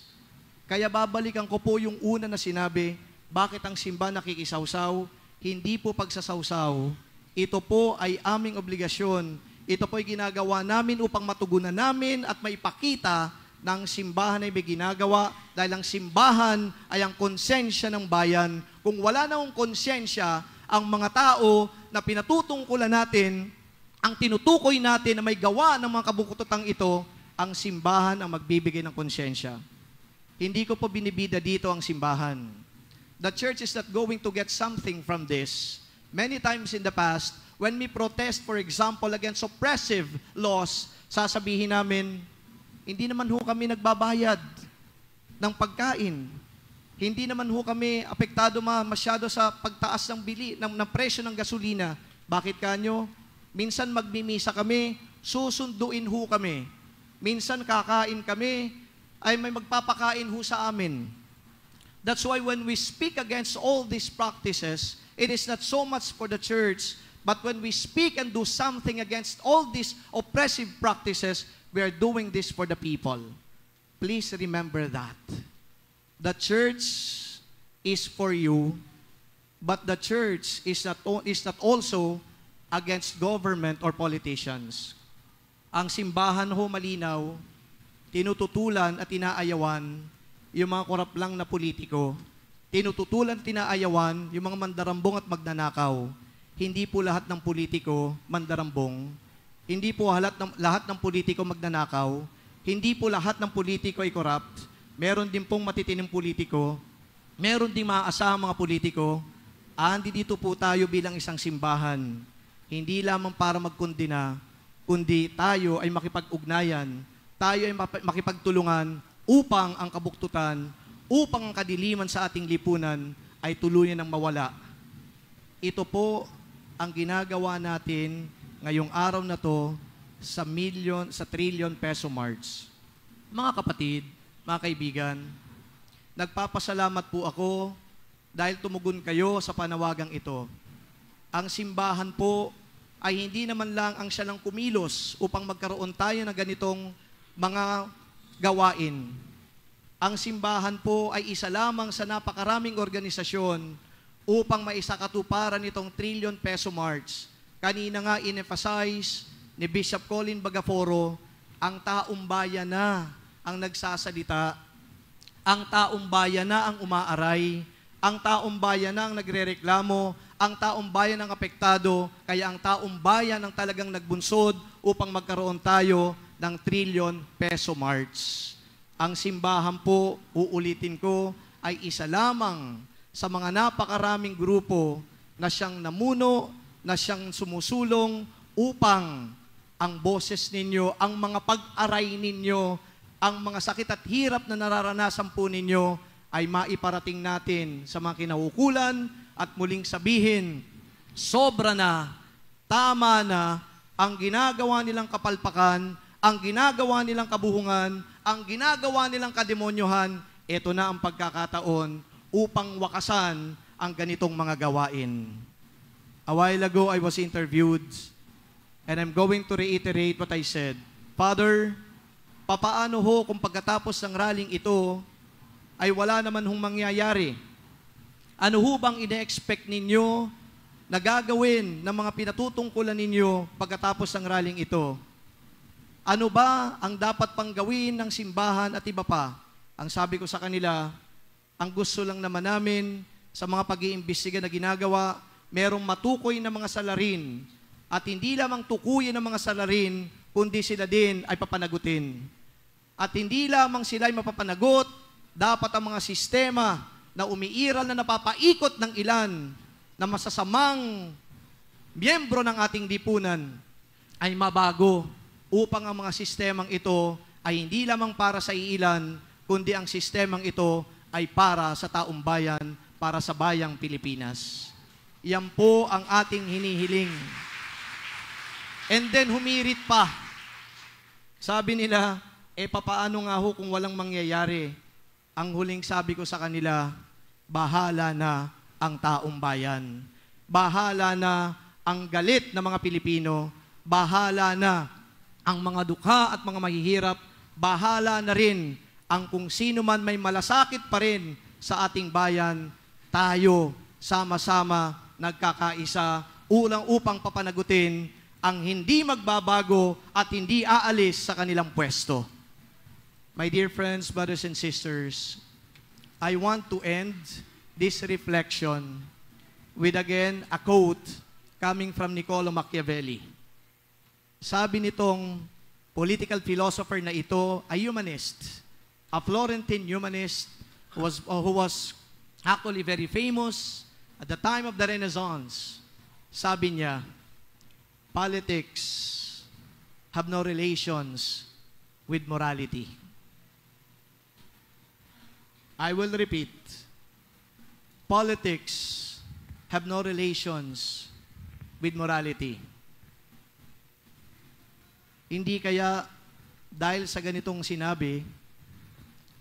Kaya babalikan ko po yung una na sinabi, bakit ang simba nakikisawsaw? Hindi po pagsasawsaw. Ito po ay aming obligasyon. Ito po ay ginagawa namin upang matugunan namin at maipakita ng simbahan ay may ginagawa dahil ang simbahan ay ang konsensya ng bayan. Kung wala na ang konsensya, ang mga tao na pinatutungkulan natin, ang tinutukoy natin na may gawa ng mga kabukututang ito, ang simbahan ang magbibigay ng konsensya. Hindi ko po binibida dito ang simbahan. The church is not going to get something from this. Many times in the past, when we protest, for example, against oppressive laws, sasabihin namin, hindi naman ho kami nagbabayad ng pagkain. Hindi naman ho kami apektado masyado sa pagtaas ng presyo ng gasolina. Bakit kanyo? Minsan magmimisa kami, susunduin ho kami. Minsan kakain kami, ay may magpapakain ho sa amin. That's why when we speak against all these practices, it is not so much for the church, but when we speak and do something against all these oppressive practices, we are doing this for the people. Please remember that. The church is for you, but the church is not also against government or politicians. Ang simbahan ho malinaw, tinututulan at inaayawan yung mga korap lang na politiko. Tinututulan at inaayawan yung mga mandarambong at magnanakaw. Hindi po lahat ng politiko mandarambong. Hindi po lahat ng politiko magnanakaw. Hindi po lahat ng politiko ay corrupt. Meron din pong matitinong politiko. Meron din maaasahang mga politiko. Andi dito po tayo bilang isang simbahan. Hindi lamang para magkundina, kundi tayo ay makipag-ugnayan, tayo ay makipagtulungan upang ang kabuktutan, upang ang kadiliman sa ating lipunan ay tuluyan ng mawala. Ito po ang ginagawa natin ngayong araw na to sa trillion peso march. Mga kapatid, mga kaibigan, nagpapasalamat po ako dahil tumugon kayo sa panawagang ito. Ang simbahan po ay hindi naman lang ang siya lang kumilos upang magkaroon tayo ng ganitong mga gawain. Ang simbahan po ay isa lamang sa napakaraming organisasyon upang maisakatuparan itong trillion peso march. Kanina nga in-emphasize ni Bishop Colin Bagaforo, ang taong bayan na ang nagsasalita, ang taong bayan na ang umaaray, ang taong bayan na ang nagrereklamo, ang taong bayan ang apektado, kaya ang taong bayan ang talagang nagbunsod upang magkaroon tayo ng trillion peso march. Ang simbahan po, uulitin ko, ay isa lamang sa mga napakaraming grupo na siyang namuno, na siyang sumusulong upang ang boses ninyo, ang mga pag-aray ninyo, ang mga sakit at hirap na nararanasan po ninyo ay maiparating natin sa mga kinaukulan at muling sabihin, sobra na, tama na, ang ginagawa nilang kapalpakan, ang ginagawa nilang kabuhungan, ang ginagawa nilang kademonyohan, ito na ang pagkakataon upang wakasan ang ganitong mga gawain. A while ago, I was interviewed and I'm going to reiterate what I said. Father, papaano ho kung pagkatapos ng rallying ito ay wala naman hong mangyayari? Ano ho bang ine-expect ninyo na gagawin ng mga pinatutungkulan ninyo pagkatapos ng rallying ito? Ano ba ang dapat pang gawin ng simbahan at iba pa? Ang sabi ko sa kanila, ang gusto lang naman namin sa mga pag-iimbestiga na ginagawa, merong matukoy na mga salarin at hindi lamang tukuyin ng mga salarin, kundi sila din ay papanagutin. At hindi lamang sila ay mapapanagot, dapat ang mga sistema na umiiral na napapaikot ng ilan na masasamang miyembro ng ating lipunan ay mabago upang ang mga sistemang ito ay hindi lamang para sa iilan, kundi ang sistemang ito ay para sa taong bayan, para sa bayang Pilipinas. Yan po ang ating hinihiling. And then humirit pa. Sabi nila, papaano nga ho kung walang mangyayari? Ang huling sabi ko sa kanila, bahala na ang taong bayan. Bahala na ang galit ng mga Pilipino. Bahala na ang mga dukha at mga mahihirap. Bahala na rin ang kung sino man may malasakit pa rin sa ating bayan. Tayo, sama-sama, nagkakaisa, upang papanagutin ang hindi magbabago at hindi aalis sa kanilang pwesto. My dear friends, brothers and sisters, I want to end this reflection with again a quote coming from Niccolo Machiavelli. Sabi nitong political philosopher na ito, a humanist, a Florentine humanist who was actually very famous at the time of the Renaissance. Sabi niya, politics have no relations with morality. I will repeat. Politics have no relations with morality. Hindi kaya dahil sa ganitong sinabi,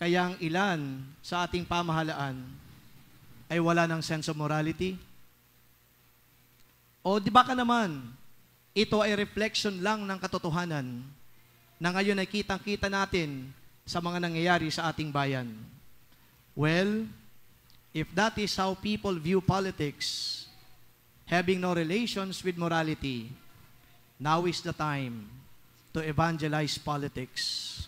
kaya ang ilan sa ating pamahalaan ay wala ng sense of morality? O di ba ka naman, ito ay reflection lang ng katotohanan na ngayon ay kitang-kita natin sa mga nangyayari sa ating bayan. Well, if that is how people view politics, having no relations with morality, now is the time to evangelize politics.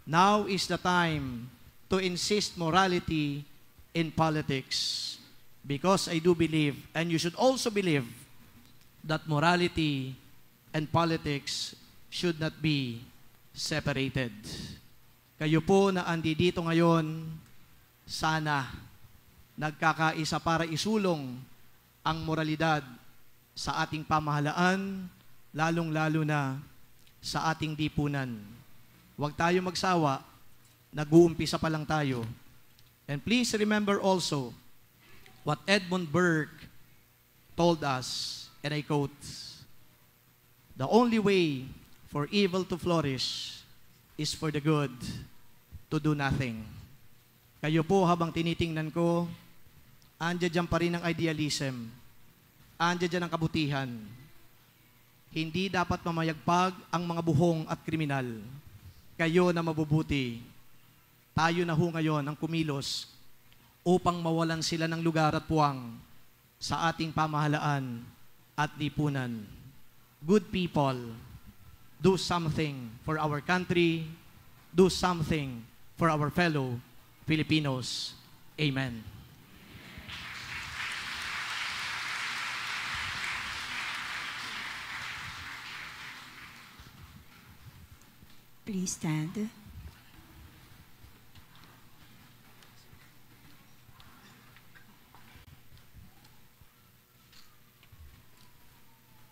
Now is the time to insist morality in politics. Because I do believe, and you should also believe, that morality and politics should not be separated. Kayo po na andi dito ngayon, sana nagkakaisa para isulong ang moralidad sa ating pamahalaan, lalong-lalo na sa ating lipunan. Huwag tayo magsawa, nag-uumpisa pa lang tayo. And please remember also what Edmund Burke told us, and I quote, "The only way for evil to flourish is for the good to do nothing." Kayo po, habang tinitingnan ko, andyan dyan pa rin ang idealism, andyan dyan ang kabutihan. Hindi dapat mamayagpag ang mga buhong at kriminal. Kayo na mabubuti, tayo na ho ngayon ang kumilos upang mawalan sila ng lugar at puwang sa ating pamahalaan at lipunan. Good people, do something for our country, do something for our fellow Filipinos. Amen. Please stand.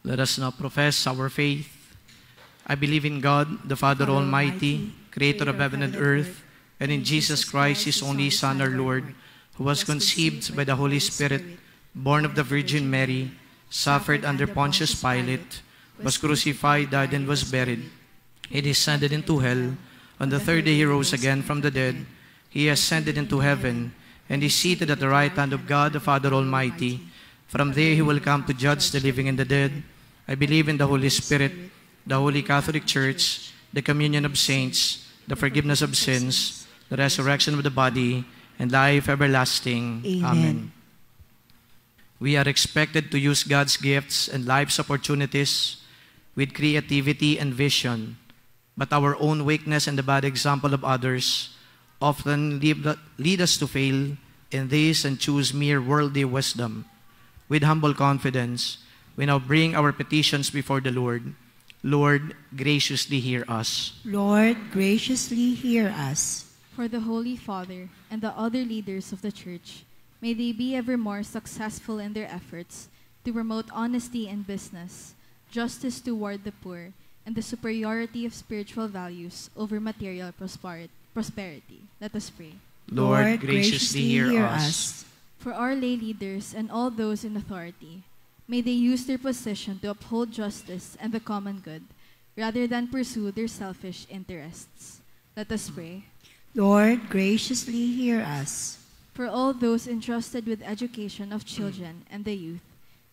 Let us now profess our faith. I believe in God, the Father Almighty, creator of heaven and earth, and in Jesus Christ, his only Son, our Lord, who was conceived by the Holy Spirit, born of the Virgin Mary, suffered under Pontius Pilate, was crucified, died, and was buried. He descended into hell. On the third day he rose again from the dead. He ascended into heaven, and is seated at the right hand of God, the Father Almighty. From there he will come to judge the living and the dead. I believe in the Holy Spirit, the Holy Catholic Church, the communion of saints, the forgiveness of sins, the resurrection of the body, and life everlasting. Amen. We are expected to use God's gifts and life's opportunities with creativity and vision, but our own weakness and the bad example of others often lead us to fail in this and choose mere worldly wisdom. With humble confidence, we now bring our petitions before the Lord. Lord, graciously hear us. Lord, graciously hear us. For the Holy Father and the other leaders of the Church, may they be ever more successful in their efforts to promote honesty in business, justice toward the poor, and the superiority of spiritual values over material prosperity. Let us pray. Lord, graciously hear us. For our lay leaders and all those in authority, may they use their position to uphold justice and the common good, rather than pursue their selfish interests. Let us pray. Lord, graciously hear us. For all those entrusted with education of children and the youth,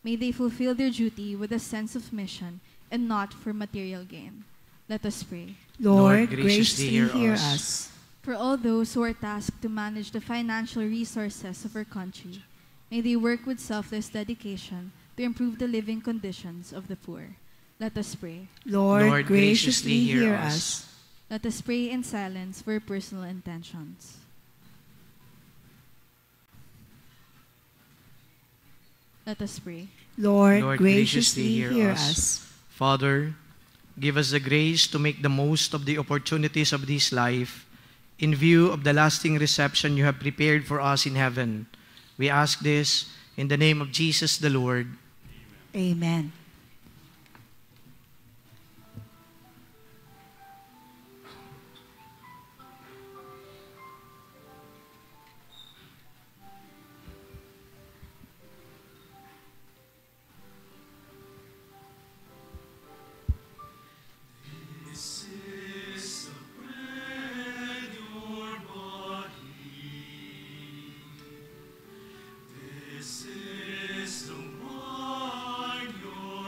may they fulfill their duty with a sense of mission and not for material gain. Let us pray. Lord, graciously hear us. For all those who are tasked to manage the financial resources of our country, may they work with selfless dedication to improve the living conditions of the poor. Let us pray. Lord, graciously hear us. Let us pray in silence for personal intentions. Let us pray. Lord, graciously hear us. Father, give us the grace to make the most of the opportunities of this life in view of the lasting reception you have prepared for us in heaven. We ask this in the name of Jesus the Lord. Amen. This is the bread, your body. This is the wine, your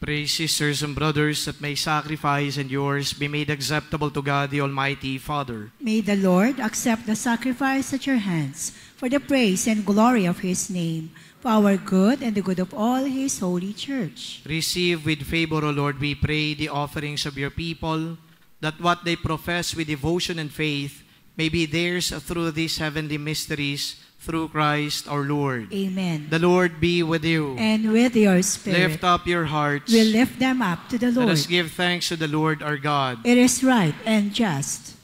Pray, sisters and brothers, that my sacrifice and yours be made acceptable to God, the Almighty Father. May the Lord accept the sacrifice at your hands for the praise and glory of his name, for our good and the good of all his holy church. Receive with favor, O Lord, we pray, the offerings of your people, that what they profess with devotion and faith may be theirs through these heavenly mysteries, through Christ our Lord. Amen. The Lord be with you. And with your spirit. Lift up your hearts. We lift them up to the Lord. Let us give thanks to the Lord our God. It is right and just.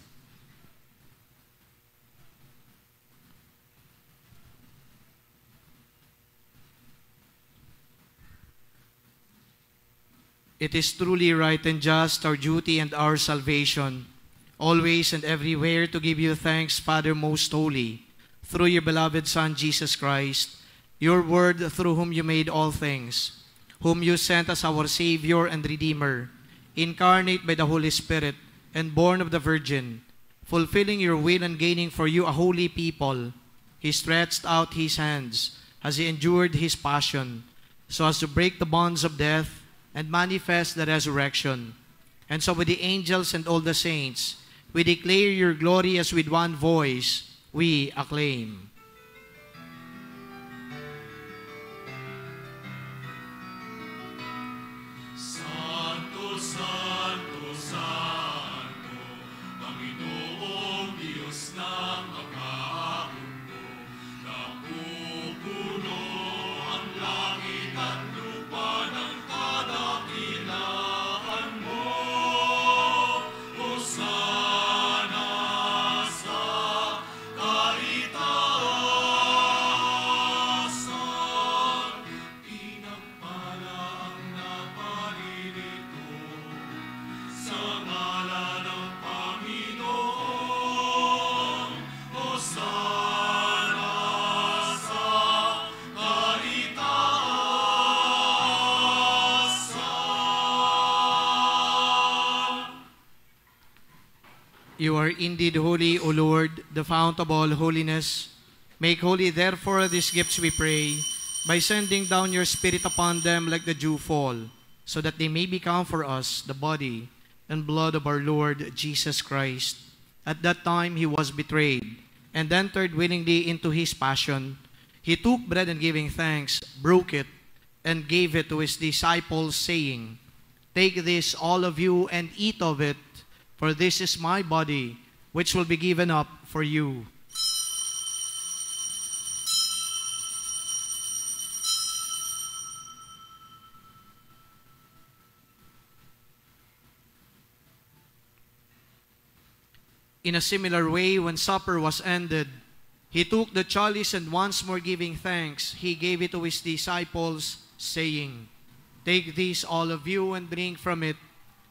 It is truly right and just, our duty and our salvation, always and everywhere to give you thanks, Father most holy, through your beloved Son, Jesus Christ, your word through whom you made all things, whom you sent as our Savior and Redeemer, incarnate by the Holy Spirit and born of the Virgin, fulfilling your will and gaining for you a holy people. He stretched out his hands as he endured his passion, so as to break the bonds of death and manifest the resurrection. And so with the angels and all the saints, we declare your glory as with one voice we acclaim. Santo, Santo, Santo, Panginoong Diyos ng makamundo, napupuno ang langit at lupa ng kadakilaan mo. Hosana sa kaitaasan, pinagpala ang naparirito sa ngalan ng Panginoon. Hosana sa kaitaasan. You are indeed holy, O Lord, the fount of all holiness. Make holy, therefore, these gifts, we pray, by sending down your Spirit upon them like the dew fall, so that they may become for us the body and blood of our Lord Jesus Christ. At that time he was betrayed, and entered willingly into his passion. He took bread and giving thanks, broke it, and gave it to his disciples, saying, Take this, all of you, and eat of it, for this is my body, which will be given up for you. In a similar way, when supper was ended, he took the chalice, and once more giving thanks, he gave it to his disciples, saying, Take this, all of you, and drink from it,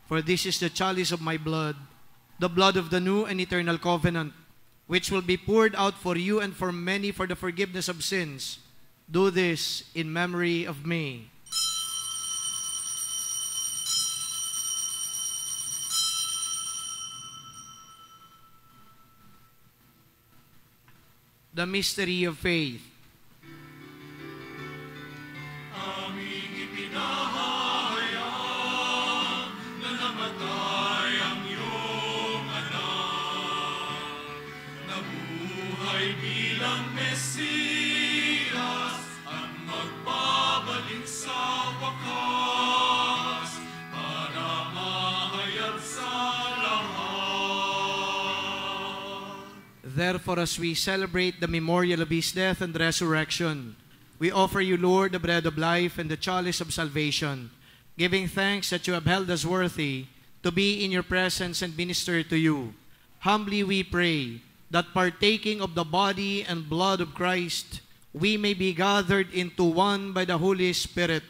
for this is the chalice of my blood, the blood of the new and eternal covenant, which will be poured out for you and for many for the forgiveness of sins. Do this in memory of me. The mystery of faith. Aming ipinahayag na namatay ang iyong anak, nabuhay bilang Mesiyas at magbabalik sa wakas para mahayag sa lahat. Therefore, as we celebrate the memorial of his death and resurrection, we offer you, Lord, the bread of life and the chalice of salvation, giving thanks that you have held us worthy to be in your presence and minister to you. Humbly we pray that partaking of the body and blood of Christ, we may be gathered into one by the Holy Spirit.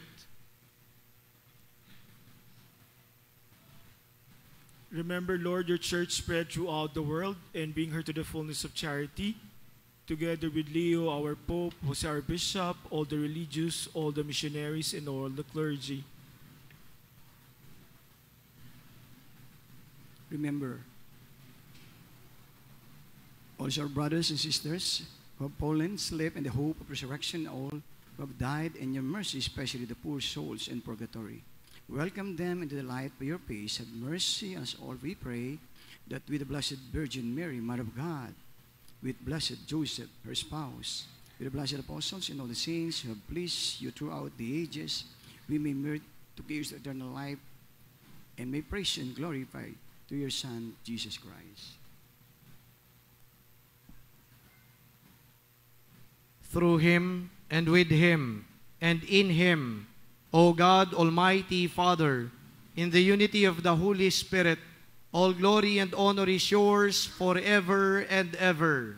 Remember, Lord, your church spread throughout the world and bring her to the fullness of charity. Together with Leo, our Pope, Jose, our Bishop, all the religious, all the missionaries, and all the clergy. Remember, also our brothers and sisters who have fallen, slept, and the hope of resurrection, all who have died in your mercy, especially the poor souls in purgatory. Welcome them into the light by your peace. Have mercy on us all, we pray, that with the Blessed Virgin Mary, Mother of God, with Blessed Joseph, her spouse, with the blessed apostles and all the saints who have pleased you throughout the ages, we may merit to give you eternal life and may praise and glorify to your Son, Jesus Christ. Through him, and with him, and in him, O God, Almighty Father, in the unity of the Holy Spirit, all glory and honor is yours forever and ever.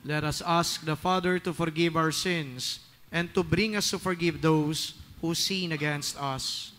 Let us ask the Father to forgive our sins and to bring us to forgive those who sin against us.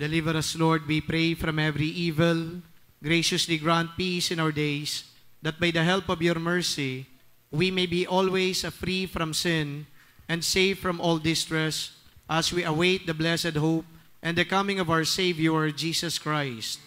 Deliver us, Lord, we pray, from every evil. Graciously grant peace in our days, that by the help of your mercy, we may be always free from sin and safe from all distress, as we await the blessed hope and the coming of our Savior, Jesus Christ.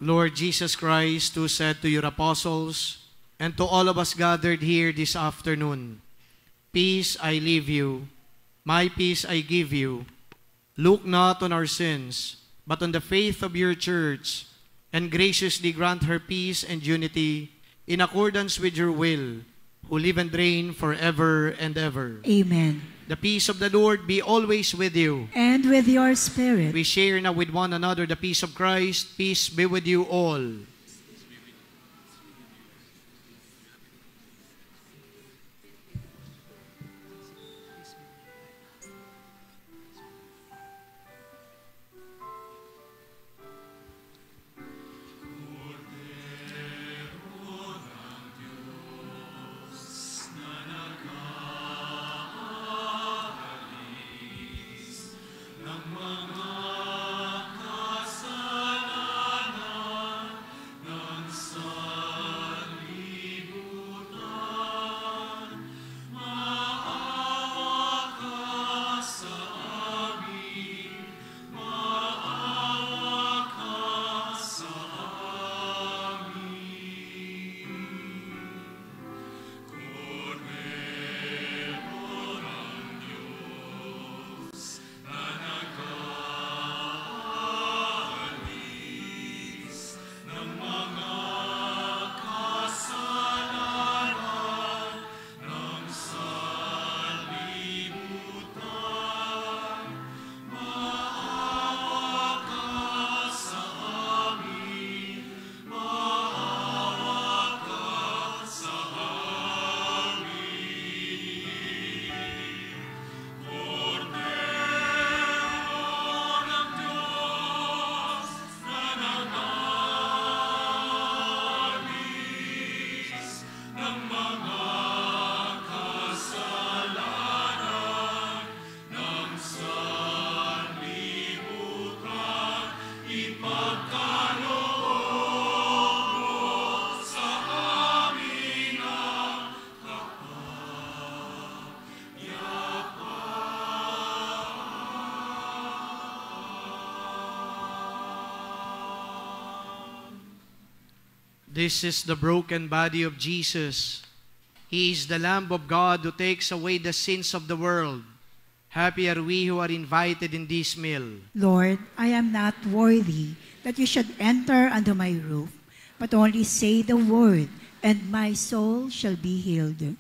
Lord Jesus Christ, who said to your apostles and to all of us gathered here this afternoon, "Peace I leave you, my peace I give you. Look not on our sins, but on the faith of your church, and graciously grant her peace and unity in accordance with your will, who live and reign forever and ever." Amen. The peace of the Lord be always with you. And with your spirit. We share now with one another the peace of Christ. Peace be with you all. This is the broken body of Jesus. He is the Lamb of God who takes away the sins of the world. Happy are we who are invited in this meal. Lord, I am not worthy that you should enter under my roof, but only say the word, and my soul shall be healed.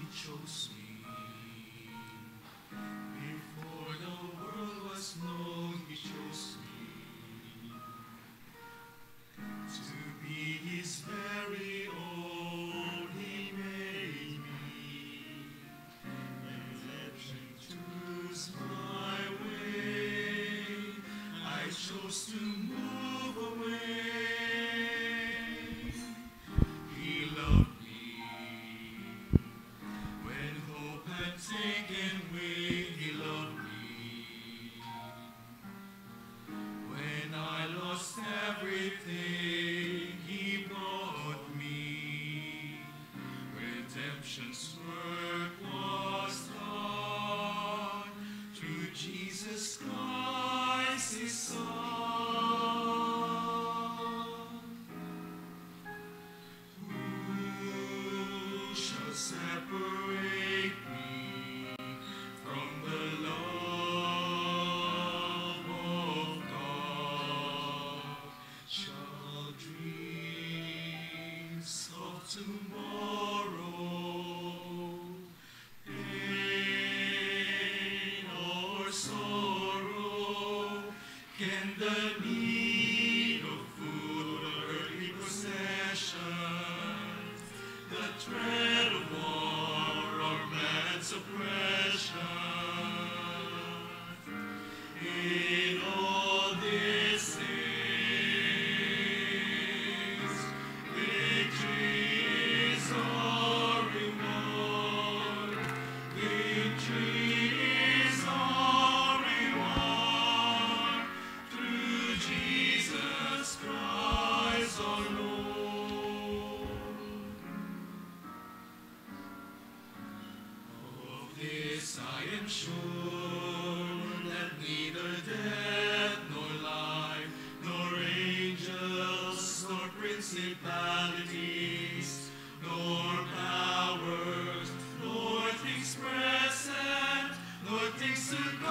Chose me before the world was known. He chose me to be His very own. He made me and choose my way. I chose to move away. He loved taken way, He loved me. When I lost everything, He brought me. Redemption's work was done through Jesus Christ, His Son. Who shall separate me from the love of God? Shall dreams of tomorrow, pain or sorrow, can the need of food or earthly possessions, the dread of war or man's oppression, in all these things, victory is our reward. Victory is our reward through Jesus Christ our Lord. Of this I am sure, that neither death nor life, nor angels, nor principalities, nor powers, nor things present, nor things to come,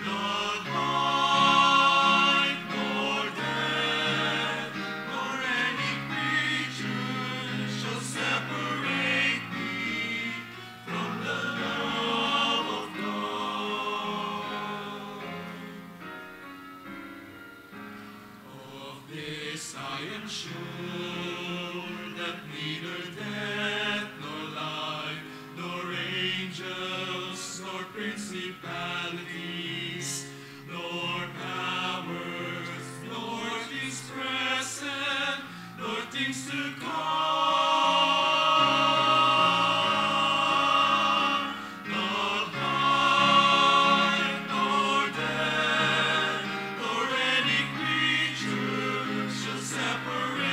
not height, nor depth, nor any creature shall separate me from the love of God. Of this I am sure, that neither death nor life, nor angels, nor principalities, nor powers, nor things present, nor things to come, not height, nor depth, nor any creature shall separate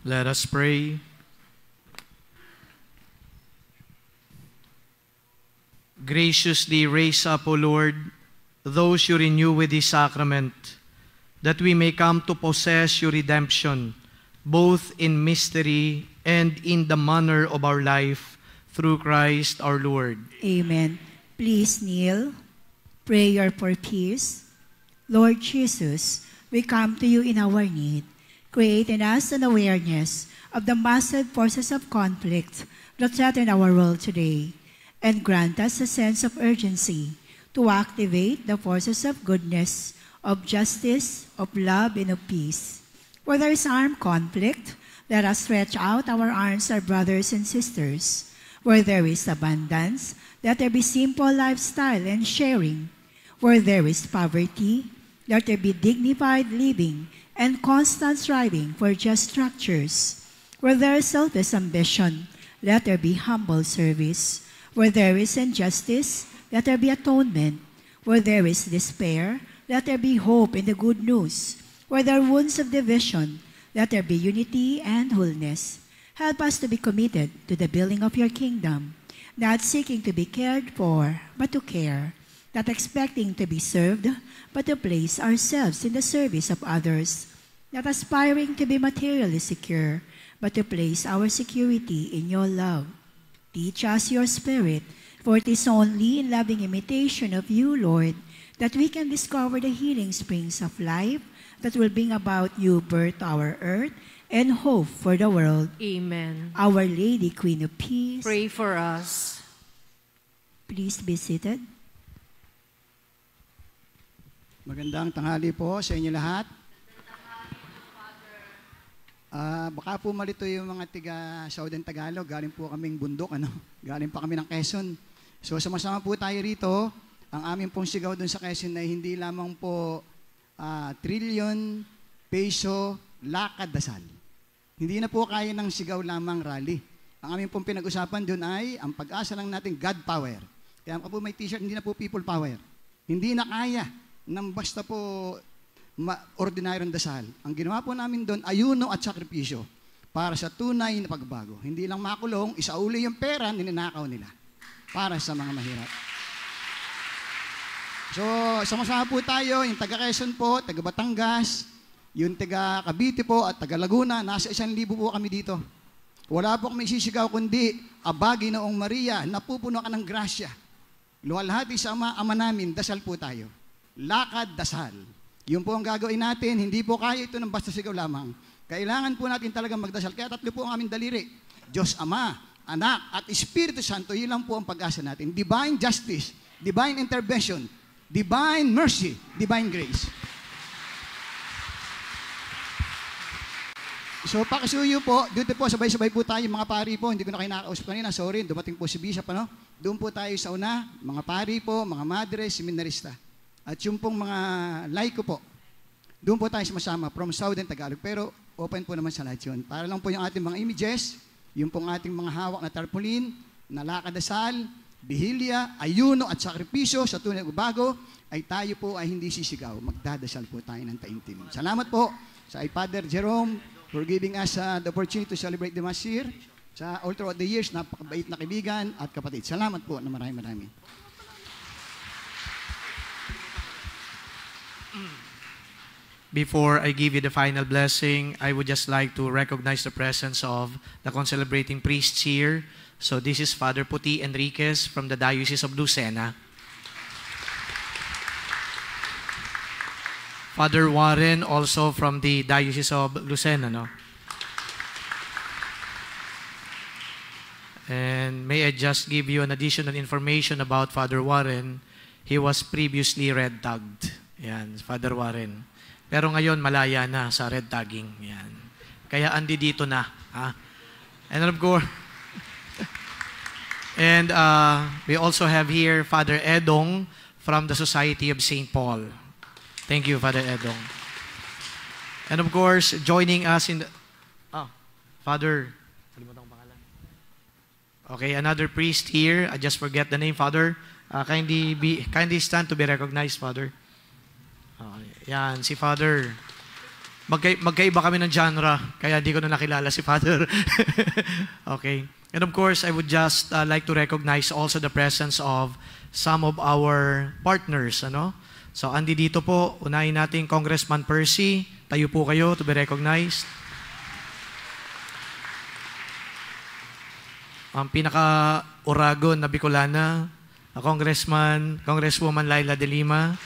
Let us pray. Graciously raise up, O Lord, those you renew with this sacrament, that we may come to possess your redemption, both in mystery and in the manner of our life, through Christ our Lord. Amen. Please kneel. Prayer for peace. Lord Jesus, we come to you in our need. Create in us an awareness of the massive forces of conflict that threaten our world today, and grant us a sense of urgency to activate the forces of goodness, of justice, of love, and of peace. Where there is armed conflict, let us stretch out our arms, our brothers and sisters. Where there is abundance, let there be simple lifestyle and sharing. Where there is poverty, let there be dignified living and constant striving for just structures. Where there is selfish ambition, let there be humble service. Where there is injustice, let there be atonement. Where there is despair, let there be hope in the good news. Where there are wounds of division, let there be unity and wholeness. Help us to be committed to the building of your kingdom, not seeking to be cared for, but to care, not expecting to be served, but to place ourselves in the service of others, not aspiring to be materially secure, but to place our security in your love. Teach us your spirit, for it is only in loving imitation of you, Lord, that we can discover the healing springs of life that will bring about new birth to our earth and hope for the world. Amen. Our Lady, Queen of Peace, Pray for us. please be seated. Magandang tanghali po sa inyo lahat. Baka po malito yung mga tiga Southern Tagalog. Galing po kaming bundok, galing pa kami ng Quezon. So sama-sama po tayo rito. Ang aming pong sigaw dun sa Quezon ay hindi lamang po trillion, peso, lakad, dasal. Hindi na po kaya ng sigaw lamang rally. Ang aming pong pinag-usapan dun ay ang pag-asa lang natin God power. Kaya po may t-shirt, hindi na po people power. Hindi na kaya ng basta po ordinaryong dasal. Ang ginawa po namin doon, ayuno at sakripisyo para sa tunay na pagbabago. Hindi lang makulong, isauli yung pera, ninanakaw nila para sa mga mahirap. So, sama-sama po tayo, yung taga Quezon po, taga Batangas, yung taga Cavite po at taga Laguna, nasa 1,000 po kami dito. Wala po kami sisigaw kundi, abagi noong Maria, napupuno ka ng grasya. Luwalhati sa ama namin, dasal po tayo. Lakad, dasal. Yun po ang gagawin natin, hindi po kaya ito ng basta sigaw lamang. Kailangan po natin talagang magdasal. Kaya tatlo po ang aming daliri. Diyos Ama, Anak, at Espiritu Santo, yun lang po ang pag-asa natin. Divine justice, divine intervention, divine mercy, divine grace. So pakisuyo po, dito po sabay-sabay po tayo mga pari po, hindi ko na kayo nakakausap kanina, sorry, dumating po si Bishop, Doon po tayo sa una, mga pari po, mga madre, seminarista. At yung pong mga laiko po, doon po tayo sumasama from Southern Tagalog, pero open po naman sa lahat yun. Para lang po yung ating mga images, yung pong ating mga hawak na tarpaulin, na lakadasal, bihilya, ayuno at sakripisyo sa tunay na bago, ay tayo po ay hindi sisigaw. Magdadasal po tayo ng taimtim. Salamat po sa Father Jerome for giving us the opportunity to celebrate the Mass here sa all throughout the years, napakabait na kaibigan at kapatid. Salamat po na marami-marami. Before I give you the final blessing, I would just like to recognize the presence of the concelebrating priests here. So this is Father Puti Enriquez from the Diocese of Lucena. Father Warren also from the Diocese of Lucena, And may I just give you an additional information about Father Warren. He was previously red tagged. Yan, Father Warren. Pero ngayon, malaya na sa red tagging. Yan. Kaya andi dito na. And of course, and we also have here Father Edong from the Society of St. Paul. Thank you, Father Edong. And of course, joining us in the... Father... Okay, another priest here. I just forget the name, Father. Kindly stand to be recognized, Father. Yan, si Father. Magkaiba kami ng genre, kaya di ko na nakilala si Father. Okay. And of course, I would just like to recognize also the presence of some of our partners. So, andi dito po, unahin natin Congressman Percy. Tayo po kayo to be recognized. Ang pinaka-Oragon na Bicolana, Congresswoman Laila De Lima.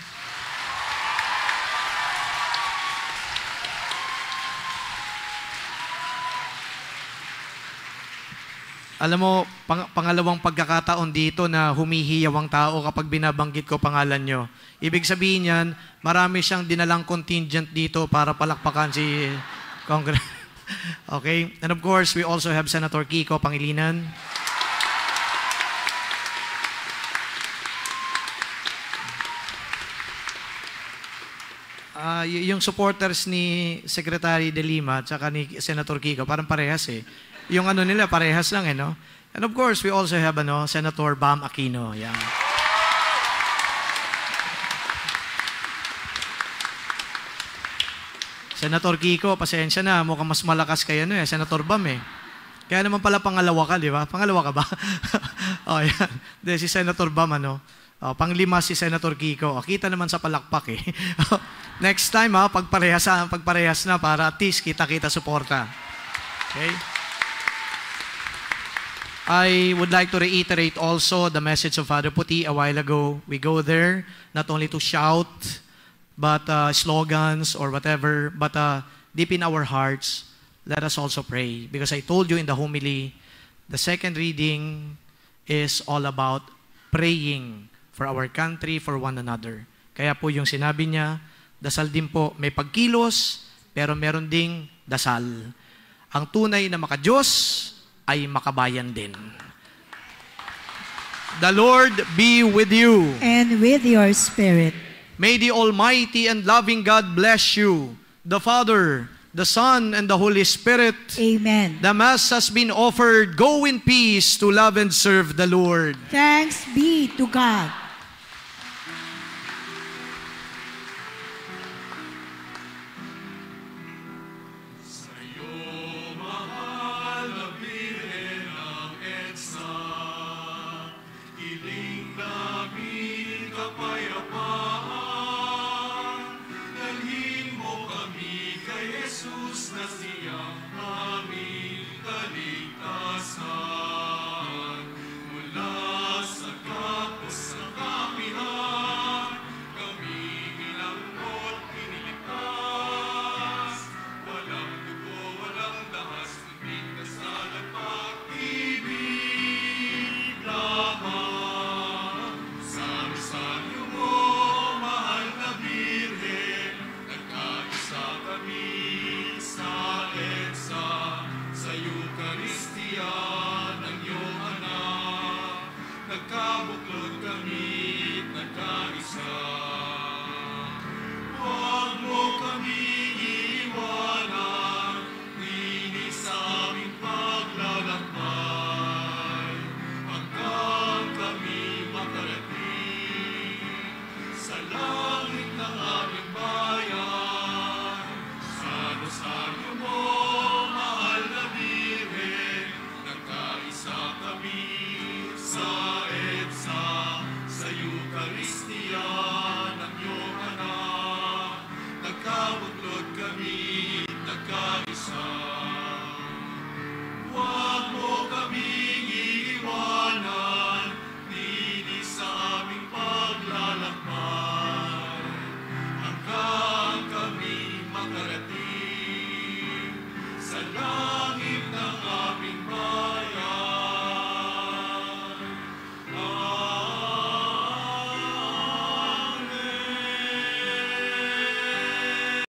Alam mo, pangalawang pagkakataon dito na humihiyaw ang tao kapag binabanggit ko pangalan nyo. Ibig sabihin yan, marami siyang dinalang contingent dito para palakpakan si Congress. Okay? And of course, we also have Senator Kiko Pangilinan. Yung supporters ni Secretary De Lima at saka ni Senator Kiko, parang parehas eh. Yung nila, parehas lang eh, no? And of course, we also have Senator Bam Aquino. Yeah. Senator Kiko, pasensya na, mukhang mas malakas kayo Senator Bam eh. Kaya naman pala pangalawa ka, di ba? Pangalawa ka ba? Yan. Si Senator Bam, panglima si Senator Kiko. Kita naman sa palakpak eh. Next time, pagparehas na para at least kita-kita suporta. Okay? I would like to reiterate also the message of Father Puti a while ago. We go there not only to shout, but slogans or whatever, but deep in our hearts, let us also pray. Because I told you in the homily, the second reading is all about praying for our country, for one another. Kaya po yung sinabi niya, dasal din po, may pagkilos, pero meron ding dasal. Ang tunay na makadiyos ay makabayan din. The Lord be with you. And with your spirit. May the Almighty and loving God bless you, the Father, the Son, and the Holy Spirit. Amen. The Mass has been offered. Go in peace to love and serve the Lord. Thanks be to God. Salam.